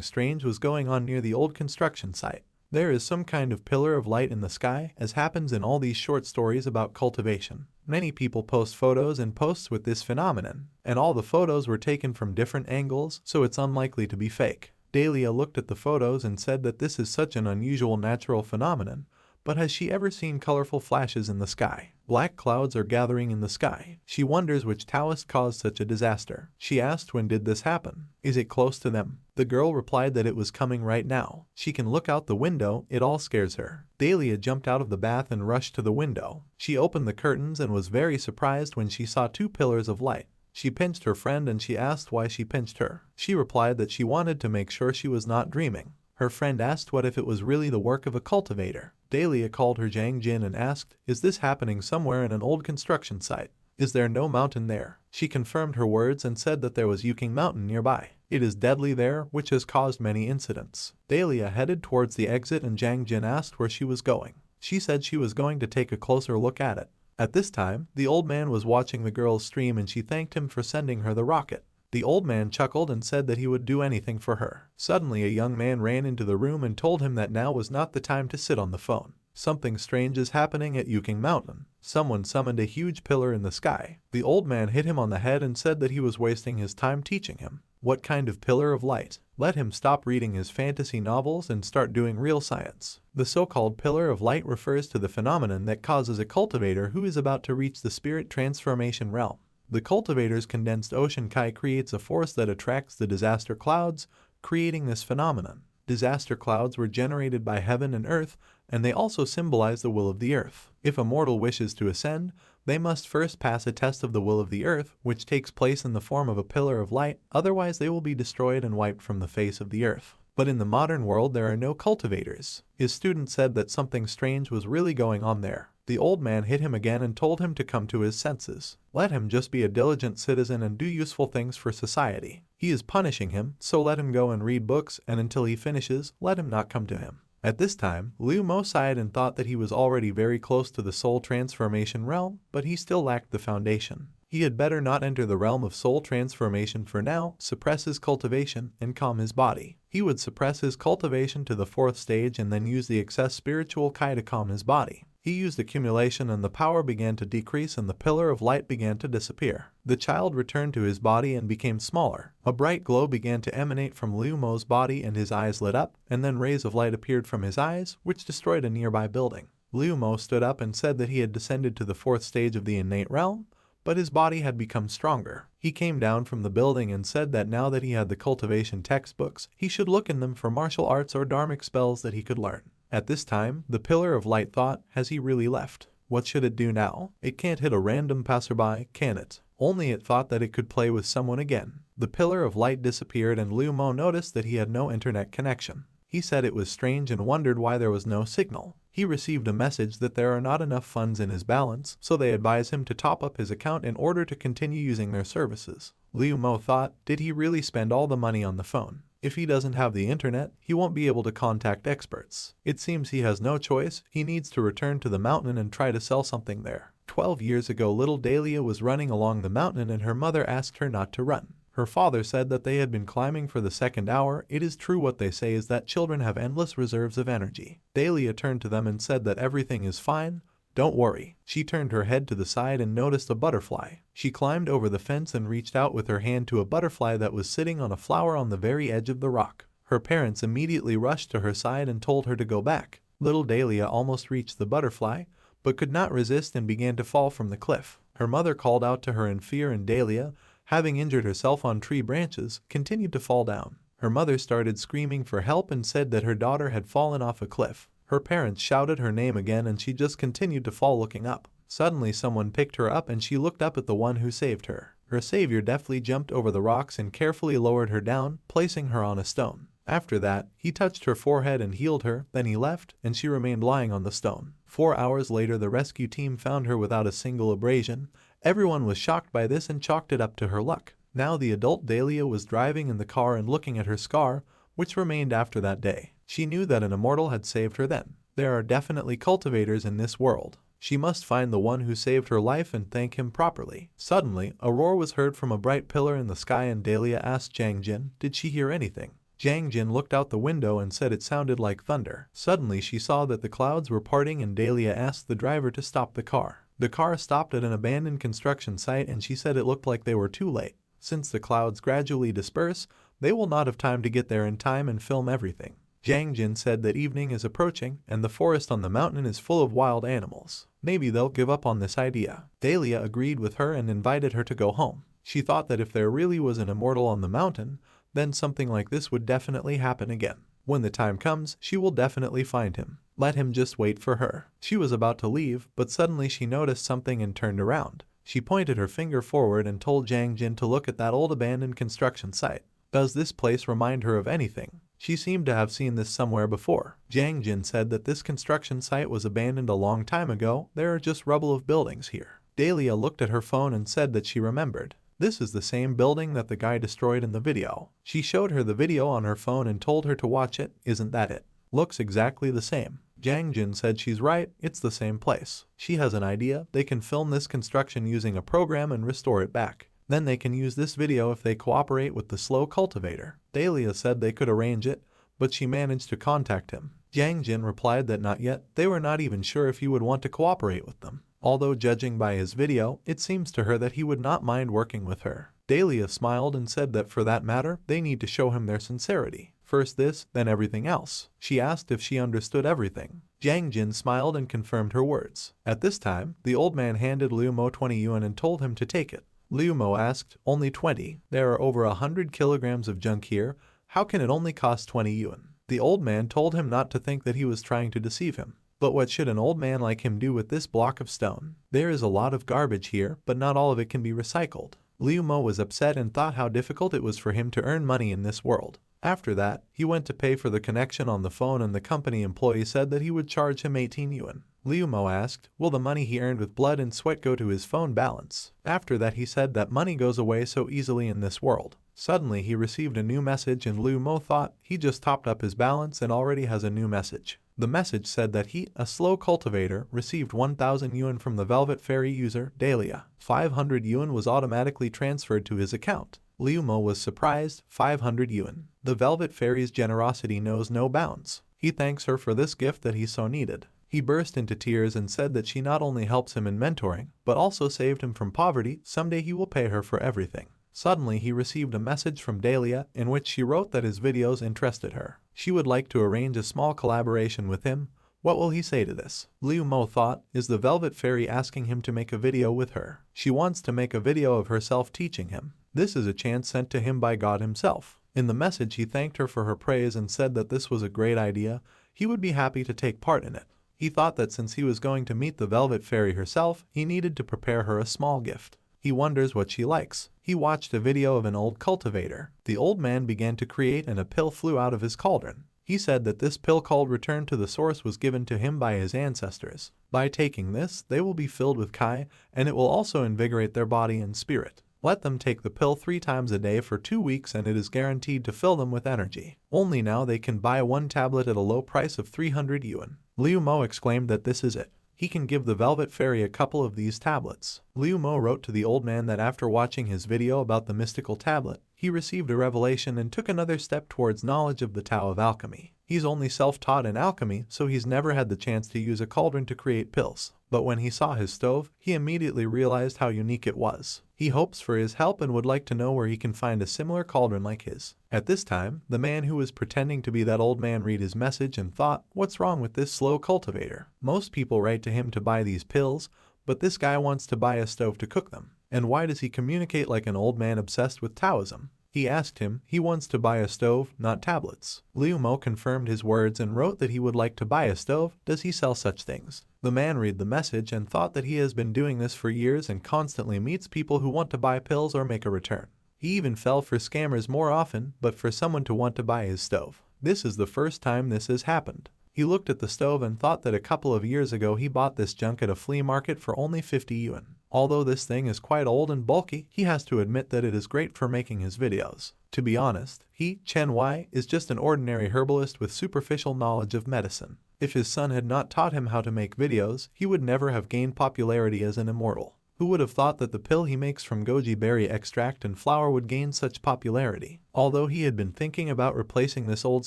strange was going on near the old construction site. There is some kind of pillar of light in the sky, as happens in all these short stories about cultivation. Many people post photos and posts with this phenomenon, and all the photos were taken from different angles, so it's unlikely to be fake. Dahlia looked at the photos and said that this is such an unusual natural phenomenon, but has she ever seen colorful flashes in the sky? Black clouds are gathering in the sky. She wonders which Taoist caused such a disaster. She asked, when did this happen? Is it close to them? The girl replied that it was coming right now. She can look out the window, it all scares her. Dahlia jumped out of the bath and rushed to the window. She opened the curtains and was very surprised when she saw two pillars of light. She pinched her friend and she asked why she pinched her. She replied that she wanted to make sure she was not dreaming. Her friend asked what if it was really the work of a cultivator. Dahlia called her Zhang Jin and asked, "Is this happening somewhere in an old construction site? Is there no mountain there?" She confirmed her words and said that there was Yuking Mountain nearby. It is deadly there, which has caused many incidents. Dahlia headed towards the exit and Zhang Jin asked where she was going. She said she was going to take a closer look at it. At this time, the old man was watching the girl's stream and she thanked him for sending her the rocket. The old man chuckled and said that he would do anything for her. Suddenly a young man ran into the room and told him that now was not the time to sit on the phone. Something strange is happening at Yuking Mountain. Someone summoned a huge pillar in the sky. The old man hit him on the head and said that he was wasting his time teaching him. What kind of pillar of light? Let him stop reading his fantasy novels and start doing real science. The so-called pillar of light refers to the phenomenon that causes a cultivator who is about to reach the spirit transformation realm. The cultivator's condensed ocean kai creates a force that attracts the disaster clouds, creating this phenomenon. Disaster clouds were generated by heaven and earth, and they also symbolize the will of the earth. If a mortal wishes to ascend, they must first pass a test of the will of the earth, which takes place in the form of a pillar of light, otherwise they will be destroyed and wiped from the face of the earth. But in the modern world there are no cultivators. His student said that something strange was really going on there. The old man hit him again and told him to come to his senses. Let him just be a diligent citizen and do useful things for society. He is punishing him, so let him go and read books, and until he finishes, let him not come to him. At this time, Liu Mo sighed and thought that he was already very close to the soul transformation realm, but he still lacked the foundation. He had better not enter the realm of soul transformation for now, suppress his cultivation, and calm his body. He would suppress his cultivation to the 4th stage and then use the excess spiritual kai to calm his body. He used accumulation and the power began to decrease and the pillar of light began to disappear. The child returned to his body and became smaller. A bright glow began to emanate from Liu Mo's body and his eyes lit up, and then rays of light appeared from his eyes, which destroyed a nearby building. Liu Mo stood up and said that he had descended to the 4th stage of the innate realm, but his body had become stronger. He came down from the building and said that now that he had the cultivation textbooks, he should look in them for martial arts or dharmic spells that he could learn. At this time, the pillar of light thought, has he really left? What should it do now? It can't hit a random passerby, can it? Only it thought that it could play with someone again. The pillar of light disappeared and Liu Mo noticed that he had no internet connection. He said it was strange and wondered why there was no signal. He received a message that there are not enough funds in his balance, so they advise him to top up his account in order to continue using their services. Liu Mo thought, did he really spend all the money on the phone? If he doesn't have the internet, he won't be able to contact experts. It seems he has no choice, he needs to return to the mountain and try to sell something there. 12 years ago little Dahlia was running along the mountain and her mother asked her not to run. Her father said that they had been climbing for the 2nd hour. It is true what they say is that children have endless reserves of energy. Dahlia turned to them and said that everything is fine. Don't worry. She turned her head to the side and noticed a butterfly. She climbed over the fence and reached out with her hand to a butterfly that was sitting on a flower on the very edge of the rock. Her parents immediately rushed to her side and told her to go back. Little Dahlia almost reached the butterfly, but could not resist and began to fall from the cliff. Her mother called out to her in fear, and Dahlia, having injured herself on tree branches, continued to fall down. Her mother started screaming for help and said that her daughter had fallen off a cliff. Her parents shouted her name again and she just continued to fall, looking up. Suddenly someone picked her up and she looked up at the one who saved her. Her savior deftly jumped over the rocks and carefully lowered her down, placing her on a stone. After that, he touched her forehead and healed her, then he left, and she remained lying on the stone. 4 hours later, the rescue team found her without a single abrasion. Everyone was shocked by this and chalked it up to her luck. Now the adult Dahlia was driving in the car and looking at her scar, which remained after that day. She knew that an immortal had saved her then. There are definitely cultivators in this world. She must find the one who saved her life and thank him properly. Suddenly, a roar was heard from a bright pillar in the sky and Dahlia asked Jiang Jin, did she hear anything? Jiang Jin looked out the window and said it sounded like thunder. Suddenly she saw that the clouds were parting and Dahlia asked the driver to stop the car. The car stopped at an abandoned construction site and she said it looked like they were too late. Since the clouds gradually disperse, they will not have time to get there in time and film everything. Jiang Jin said that evening is approaching and the forest on the mountain is full of wild animals. Maybe they'll give up on this idea. Dahlia agreed with her and invited her to go home. She thought that if there really was an immortal on the mountain, then something like this would definitely happen again. When the time comes, she will definitely find him. Let him just wait for her. She was about to leave, but suddenly she noticed something and turned around. She pointed her finger forward and told Jiang Jin to look at that old abandoned construction site. Does this place remind her of anything? She seemed to have seen this somewhere before. Jiang Jin said that this construction site was abandoned a long time ago. There are just rubble of buildings here. Dahlia looked at her phone and said that she remembered. This is the same building that the guy destroyed in the video. She showed her the video on her phone and told her to watch it. Isn't that it? Looks exactly the same. Jiang Jin said she's right, it's the same place. She has an idea. They can film this construction using a program and restore it back. Then they can use this video if they cooperate with the slow cultivator. Dahlia said they could arrange it, but she managed to contact him. Jiang Jin replied that not yet. They were not even sure if he would want to cooperate with them. Although judging by his video, it seems to her that he would not mind working with her. Dahlia smiled and said that for that matter, they need to show him their sincerity. First this, then everything else. She asked if she understood everything. Jiang Jin smiled and confirmed her words. At this time, the old man handed Liu Mo 20 yuan and told him to take it. Liu Mo asked, only 20? There are over 100 kilograms of junk here. How can it only cost 20 yuan? The old man told him not to think that he was trying to deceive him. But what should an old man like him do with this block of stone? There is a lot of garbage here, but not all of it can be recycled. Liu Mo was upset and thought how difficult it was for him to earn money in this world. After that, he went to pay for the connection on the phone and the company employee said that he would charge him 18 yuan. Liu Mo asked, will the money he earned with blood and sweat go to his phone balance? After that he said that money goes away so easily in this world. Suddenly he received a new message and Liu Mo thought he just topped up his balance and already has a new message. The message said that he, a slow cultivator, received 1,000 yuan from the Velvet Fairy user, Dahlia. 500 yuan was automatically transferred to his account. Liu Mo was surprised, 500 yuan. The Velvet Fairy's generosity knows no bounds. He thanks her for this gift that he so needed. He burst into tears and said that she not only helps him in mentoring, but also saved him from poverty. Someday he will pay her for everything. Suddenly he received a message from Dahlia in which she wrote that his videos interested her. She would like to arrange a small collaboration with him. What will he say to this? Liu Mo thought, is the Velvet Fairy asking him to make a video with her? She wants to make a video of herself teaching him. This is a chance sent to him by God himself. In the message he thanked her for her praise and said that this was a great idea. He would be happy to take part in it. He thought that since he was going to meet the Velvet Fairy herself, he needed to prepare her a small gift. He wonders what she likes. He watched a video of an old cultivator. The old man began to create and a pill flew out of his cauldron. He said that this pill called Return to the Source was given to him by his ancestors. By taking this, they will be filled with Kai, and it will also invigorate their body and spirit. Let them take the pill 3 times a day for 2 weeks and it is guaranteed to fill them with energy. Only now they can buy 1 tablet at a low price of 300 yuan. Liu Mo exclaimed that this is it. He can give the Velvet Fairy a couple of these tablets. Liu Mo wrote to the old man that after watching his video about the mystical tablet, he received a revelation and took another step towards knowledge of the Tao of alchemy. He's only self-taught in alchemy, so he's never had the chance to use a cauldron to create pills. But when he saw his stove, he immediately realized how unique it was. He hopes for his help and would like to know where he can find a similar cauldron like his. At this time, the man who was pretending to be that old man read his message and thought, what's wrong with this slow cultivator? Most people write to him to buy these pills, but this guy wants to buy a stove to cook them. And why does he communicate like an old man obsessed with Taoism? He asked him, he wants to buy a stove, not tablets. Liu Mo confirmed his words and wrote that he would like to buy a stove. Does he sell such things? The man read the message and thought that he has been doing this for years and constantly meets people who want to buy pills or make a return. He even fell for scammers more often, but for someone to want to buy his stove. This is the first time this has happened. He looked at the stove and thought that a couple of years ago he bought this junk at a flea market for only 50 yuan. Although this thing is quite old and bulky, he has to admit that it is great for making his videos. To be honest, he, Chen Wai, is just an ordinary herbalist with superficial knowledge of medicine. If his son had not taught him how to make videos, he would never have gained popularity as an immortal. Who would have thought that the pill he makes from goji berry extract and flour would gain such popularity? Although he had been thinking about replacing this old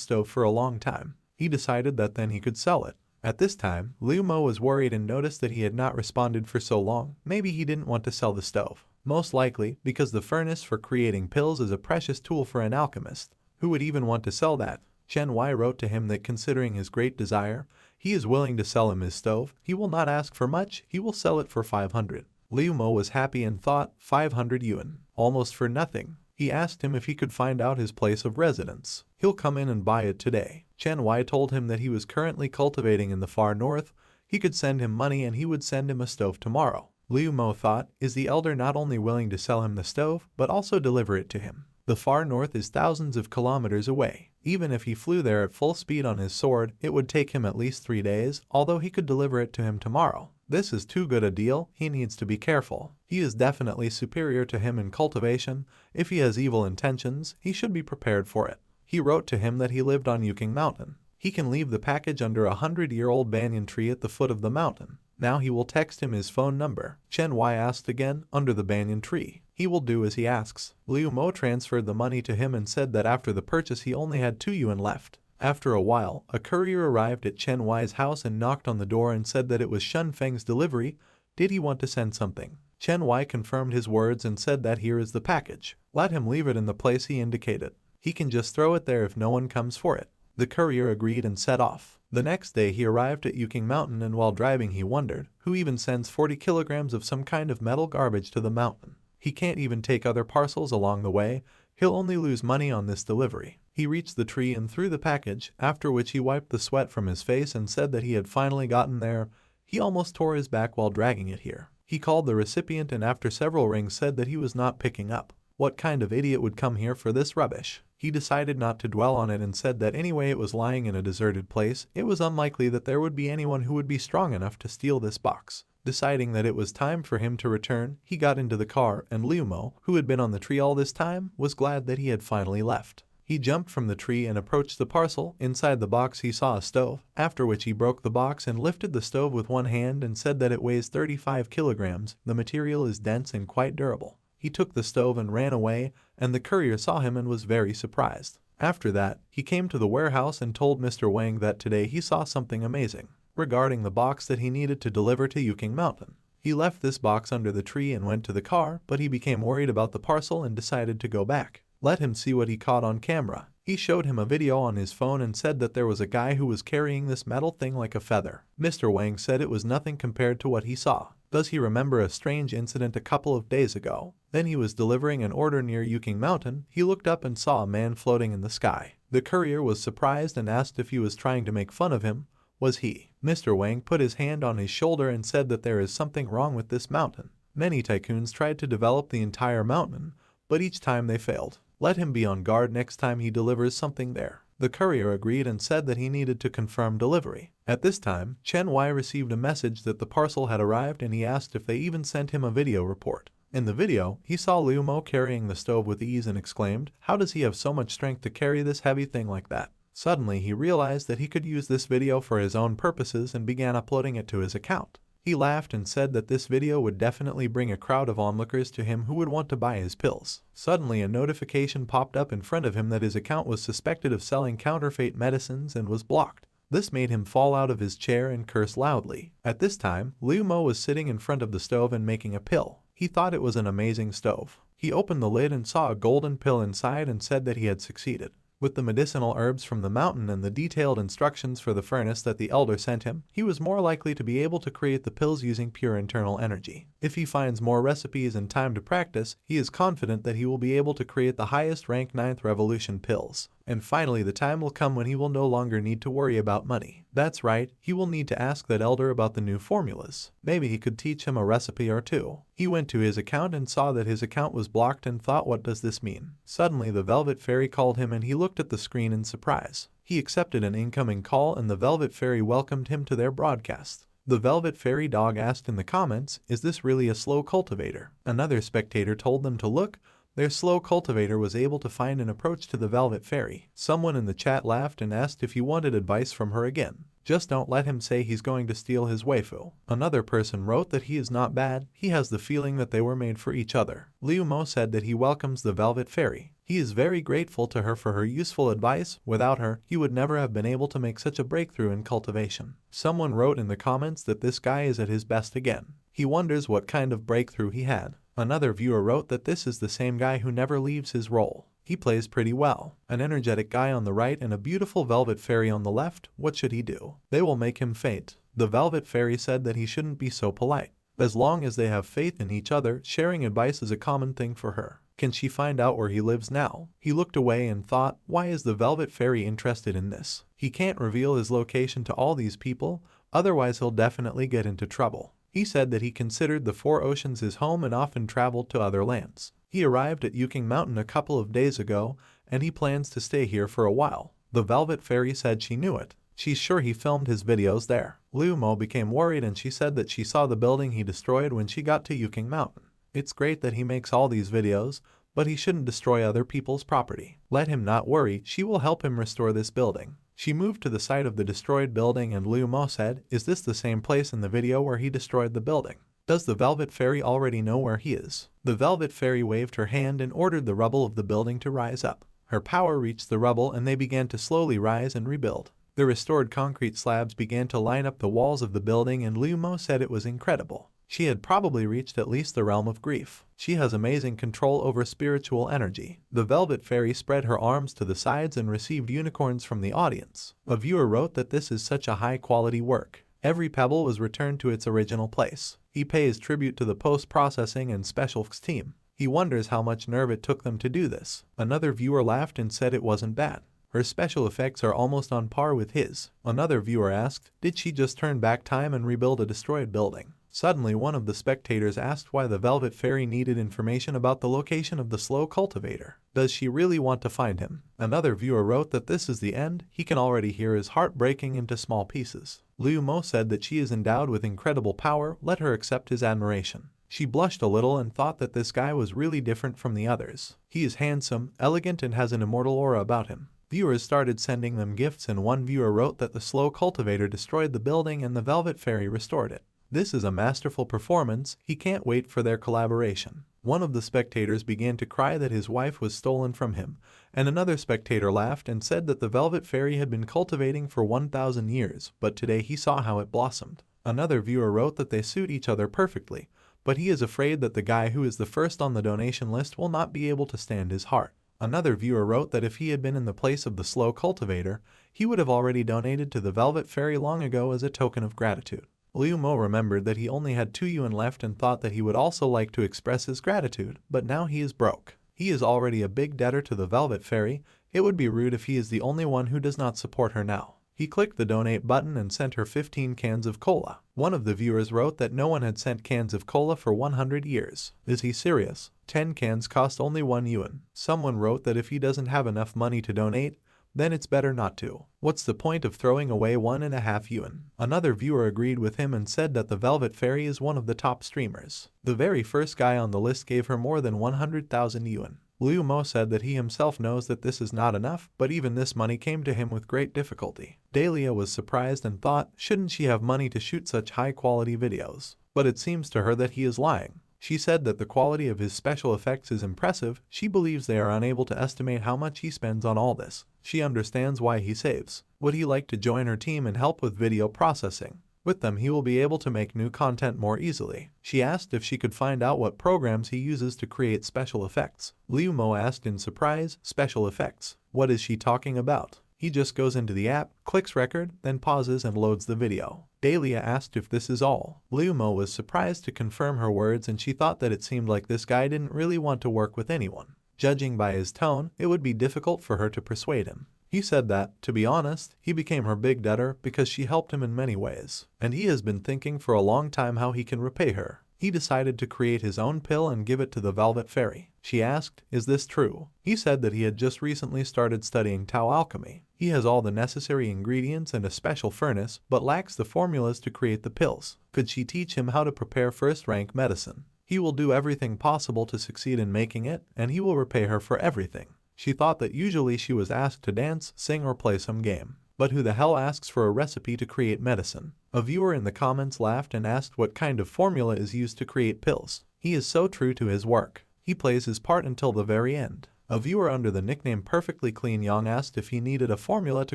stove for a long time, he decided that then he could sell it. At this time, Liu Mo was worried and noticed that he had not responded for so long. Maybe he didn't want to sell the stove. Most likely, because the furnace for creating pills is a precious tool for an alchemist. Who would even want to sell that? Chen Wai wrote to him that considering his great desire, he is willing to sell him his stove. He will not ask for much, he will sell it for 500. Liu Mo was happy and thought, 500 yuan, almost for nothing. He asked him if he could find out his place of residence. He'll come in and buy it today. Chen Wai told him that he was currently cultivating in the far north. He could send him money and he would send him a stove tomorrow. Liu Mo thought, is the elder not only willing to sell him the stove, but also deliver it to him? The far north is thousands of kilometers away. Even if he flew there at full speed on his sword, it would take him at least 3 days, although he could deliver it to him tomorrow. This is too good a deal, he needs to be careful. He is definitely superior to him in cultivation. If he has evil intentions, he should be prepared for it. He wrote to him that he lived on Yuking Mountain. He can leave the package under a 100-year-old banyan tree at the foot of the mountain. Now he will text him his phone number. Chen Wai asked again, under the banyan tree. He will do as he asks. Liu Mo transferred the money to him and said that after the purchase he only had 2 yuan left. After a while, a courier arrived at Chen Wai's house and knocked on the door and said that it was Shun Feng's delivery. Did he want to send something? Chen Wai confirmed his words and said that here is the package. Let him leave it in the place he indicated. He can just throw it there if no one comes for it. The courier agreed and set off. The next day he arrived at Yuking Mountain and while driving he wondered, who even sends 40 kilograms of some kind of metal garbage to the mountain? He can't even take other parcels along the way. He'll only lose money on this delivery. He reached the tree and threw the package, after which he wiped the sweat from his face and said that he had finally gotten there. He almost tore his back while dragging it here. He called the recipient and after several rings said that he was not picking up. What kind of idiot would come here for this rubbish? He decided not to dwell on it and said that anyway it was lying in a deserted place, it was unlikely that there would be anyone who would be strong enough to steal this box. Deciding that it was time for him to return, he got into the car and Liu Mo, who had been on the tree all this time, was glad that he had finally left. He jumped from the tree and approached the parcel. Inside the box he saw a stove, after which he broke the box and lifted the stove with one hand and said that it weighs 35 kilograms. The material is dense and quite durable. He took the stove and ran away, and the courier saw him and was very surprised. After that, he came to the warehouse and told Mr. Wang that today he saw something amazing regarding the box that he needed to deliver to Yuking Mountain. He left this box under the tree and went to the car, but he became worried about the parcel and decided to go back. Let him see what he caught on camera. He showed him a video on his phone and said that there was a guy who was carrying this metal thing like a feather. Mr. Wang said it was nothing compared to what he saw. Does he remember a strange incident a couple of days ago? Then he was delivering an order near Yuking Mountain. He looked up and saw a man floating in the sky. The courier was surprised and asked if he was trying to make fun of him. Was he? Mr. Wang put his hand on his shoulder and said that there is something wrong with this mountain. Many tycoons tried to develop the entire mountain, but each time they failed. Let him be on guard next time he delivers something there. The courier agreed and said that he needed to confirm delivery. At this time, Chen Wai received a message that the parcel had arrived and he asked if they even sent him a video report. In the video, he saw Liu Mo carrying the stove with ease and exclaimed, "How does he have so much strength to carry this heavy thing like that?" Suddenly, he realized that he could use this video for his own purposes and began uploading it to his account. He laughed and said that this video would definitely bring a crowd of onlookers to him who would want to buy his pills. Suddenly a notification popped up in front of him that his account was suspected of selling counterfeit medicines and was blocked. This made him fall out of his chair and curse loudly. At this time, Liu Mo was sitting in front of the stove and making a pill. He thought it was an amazing stove. He opened the lid and saw a golden pill inside and said that he had succeeded. With the medicinal herbs from the mountain and the detailed instructions for the furnace that the elder sent him, he was more likely to be able to create the pills using pure internal energy. If he finds more recipes and time to practice, he is confident that he will be able to create the highest ranked 9th revolution pills. And finally, the time will come when he will no longer need to worry about money. That's right, he will need to ask that elder about the new formulas. Maybe he could teach him a recipe or two. He went to his account and saw that his account was blocked and thought, what does this mean? Suddenly the Velvet Fairy called him and he looked at the screen in surprise. He accepted an incoming call and the Velvet Fairy welcomed him to their broadcast. The Velvet Fairy dog asked in the comments, is this really a slow cultivator? Another spectator told them to look. Their slow cultivator was able to find an approach to the Velvet Fairy. Someone in the chat laughed and asked if he wanted advice from her again. Just don't let him say he's going to steal his waifu. Another person wrote that he is not bad, he has the feeling that they were made for each other. Liu Mo said that he welcomes the Velvet Fairy. He is very grateful to her for her useful advice. Without her, he would never have been able to make such a breakthrough in cultivation. Someone wrote in the comments that this guy is at his best again. He wonders what kind of breakthrough he had. Another viewer wrote that this is the same guy who never leaves his role. He plays pretty well. An energetic guy on the right and a beautiful Velvet Fairy on the left. What should he do? They will make him faint. The Velvet Fairy said that he shouldn't be so polite. As long as they have faith in each other, sharing advice is a common thing for her. Can she find out where he lives now? He looked away and thought, why is the Velvet Fairy interested in this? He can't reveal his location to all these people, otherwise he'll definitely get into trouble. He said that he considered the Four Oceans his home and often traveled to other lands. He arrived at Yuking Mountain a couple of days ago, and he plans to stay here for a while. The Velvet Fairy said she knew it. She's sure he filmed his videos there. Liu Mo became worried and she said that she saw the building he destroyed when she got to Yuking Mountain. It's great that he makes all these videos, but he shouldn't destroy other people's property. Let him not worry, she will help him restore this building. She moved to the site of the destroyed building and Liu Mo said, is this the same place in the video where he destroyed the building? Does the Velvet Fairy already know where he is? The Velvet Fairy waved her hand and ordered the rubble of the building to rise up. Her power reached the rubble and they began to slowly rise and rebuild. The restored concrete slabs began to line up the walls of the building and Liu Mo said it was incredible. She had probably reached at least the realm of grief. She has amazing control over spiritual energy. The Velvet Fairy spread her arms to the sides and received unicorns from the audience. A viewer wrote that this is such a high-quality work. Every pebble was returned to its original place. He pays tribute to the post-processing and special effects team. He wonders how much nerve it took them to do this. Another viewer laughed and said it wasn't bad. Her special effects are almost on par with his. Another viewer asked, did she just turn back time and rebuild a destroyed building? Suddenly one of the spectators asked why the Velvet Fairy needed information about the location of the slow cultivator. Does she really want to find him? Another viewer wrote that this is the end, he can already hear his heart breaking into small pieces. Liu Mo said that she is endowed with incredible power, let her accept his admiration. She blushed a little and thought that this guy was really different from the others. He is handsome, elegant and has an immortal aura about him. Viewers started sending them gifts and one viewer wrote that the slow cultivator destroyed the building and the Velvet Fairy restored it. This is a masterful performance, he can't wait for their collaboration. One of the spectators began to cry that his wife was stolen from him, and another spectator laughed and said that the Velvet Fairy had been cultivating for 1,000 years, but today he saw how it blossomed. Another viewer wrote that they suit each other perfectly, but he is afraid that the guy who is the first on the donation list will not be able to stand his heart. Another viewer wrote that if he had been in the place of the slow cultivator, he would have already donated to the Velvet Fairy long ago as a token of gratitude. Liu Mo remembered that he only had 2 yuan left and thought that he would also like to express his gratitude, but now he is broke. He is already a big debtor to the Velvet Fairy. It would be rude if he is the only one who does not support her now. He clicked the donate button and sent her 15 cans of cola. One of the viewers wrote that no one had sent cans of cola for 100 years. Is he serious? 10 cans cost only 1 yuan. Someone wrote that if he doesn't have enough money to donate, then it's better not to. What's the point of throwing away 1.5 yuan? Another viewer agreed with him and said that the Velvet Fairy is one of the top streamers. The very first guy on the list gave her more than 100,000 yuan. Liu Mo said that he himself knows that this is not enough, but even this money came to him with great difficulty. Dahlia was surprised and thought, shouldn't she have money to shoot such high-quality videos? But it seems to her that he is lying. She said that the quality of his special effects is impressive. She believes they are unable to estimate how much he spends on all this. She understands why he saves. Would he like to join her team and help with video processing? With them, he will be able to make new content more easily. She asked if she could find out what programs he uses to create special effects. Liu Mo asked in surprise, special effects? What is she talking about? He just goes into the app, clicks record, then pauses and loads the video. Dahlia asked if this is all. Liu Mo was surprised to confirm her words, and she thought that it seemed like this guy didn't really want to work with anyone. Judging by his tone, it would be difficult for her to persuade him. He said that, to be honest, he became her big debtor because she helped him in many ways, and he has been thinking for a long time how he can repay her. He decided to create his own pill and give it to the Velvet Fairy. She asked, is this true? He said that he had just recently started studying Tao alchemy. He has all the necessary ingredients and a special furnace, but lacks the formulas to create the pills. Could she teach him how to prepare first-rank medicine? He will do everything possible to succeed in making it, and he will repay her for everything. She thought that usually she was asked to dance, sing, or play some game. But who the hell asks for a recipe to create medicine? A viewer in the comments laughed and asked what kind of formula is used to create pills. He is so true to his work. He plays his part until the very end. A viewer under the nickname Perfectly Clean Young asked if he needed a formula to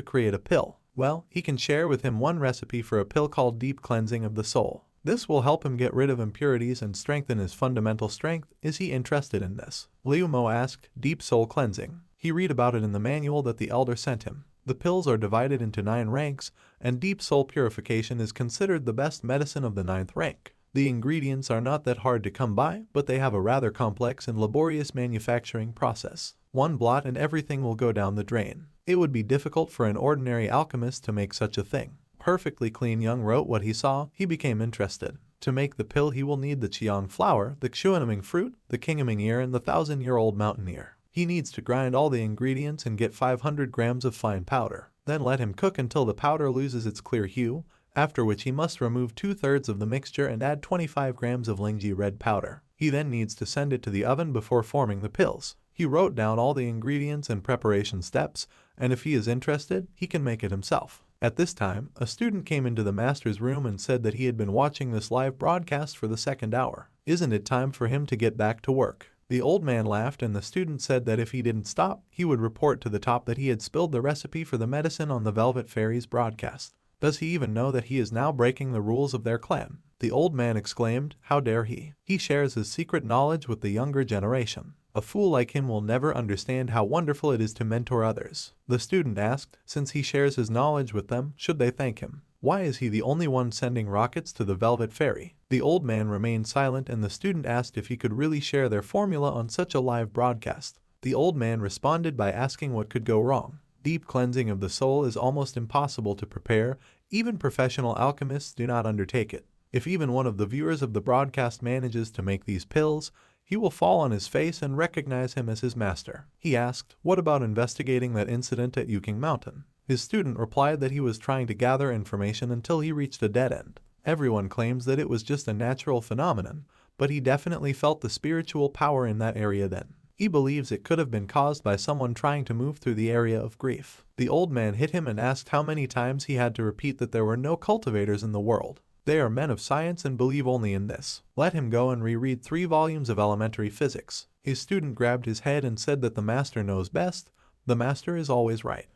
create a pill. Well, he can share with him one recipe for a pill called Deep Cleansing of the Soul. This will help him get rid of impurities and strengthen his fundamental strength. Is he interested in this? Liu Mo asked, Deep Soul Cleansing. He read about it in the manual that the elder sent him. The pills are divided into 9 ranks, and Deep Soul Purification is considered the best medicine of the 9th rank. The ingredients are not that hard to come by, but they have a rather complex and laborious manufacturing process. One blot and everything will go down the drain. It would be difficult for an ordinary alchemist to make such a thing. Perfectly Clean Young wrote what he saw. He became interested. To make the pill he will need the Qiang flower, the Xuanming fruit, the Kingming ear, and the 1000-year-old mountain ear. He needs to grind all the ingredients and get 500 grams of fine powder. Then let him cook until the powder loses its clear hue, after which he must remove 2/3 of the mixture and add 25 grams of Lingji red powder. He then needs to send it to the oven before forming the pills. He wrote down all the ingredients and preparation steps, and if he is interested, he can make it himself. At this time, a student came into the master's room and said that he had been watching this live broadcast for the 2nd hour. Isn't it time for him to get back to work? The old man laughed, and the student said that if he didn't stop, he would report to the top that he had spilled the recipe for the medicine on the Velvet Fairy's broadcast. Does he even know that he is now breaking the rules of their clan? The old man exclaimed, how dare he? He shares his secret knowledge with the younger generation. A fool like him will never understand how wonderful it is to mentor others. The student asked, since he shares his knowledge with them, should they thank him? Why is he the only one sending rockets to the Velvet Fairy? The old man remained silent, and the student asked if he could really share their formula on such a live broadcast. The old man responded by asking what could go wrong. Deep cleansing of the soul is almost impossible to prepare. Even professional alchemists do not undertake it. If even one of the viewers of the broadcast manages to make these pills, he will fall on his face and recognize him as his master. He asked, what about investigating that incident at Yuking Mountain? His student replied that he was trying to gather information until he reached a dead end. Everyone claims that it was just a natural phenomenon, but he definitely felt the spiritual power in that area then. He believes it could have been caused by someone trying to move through the area of grief. The old man hit him and asked how many times he had to repeat that there were no cultivators in the world. They are men of science and believe only in this. Let him go and reread 3 volumes of elementary physics. His student grabbed his head and said that the master knows best. The master is always right.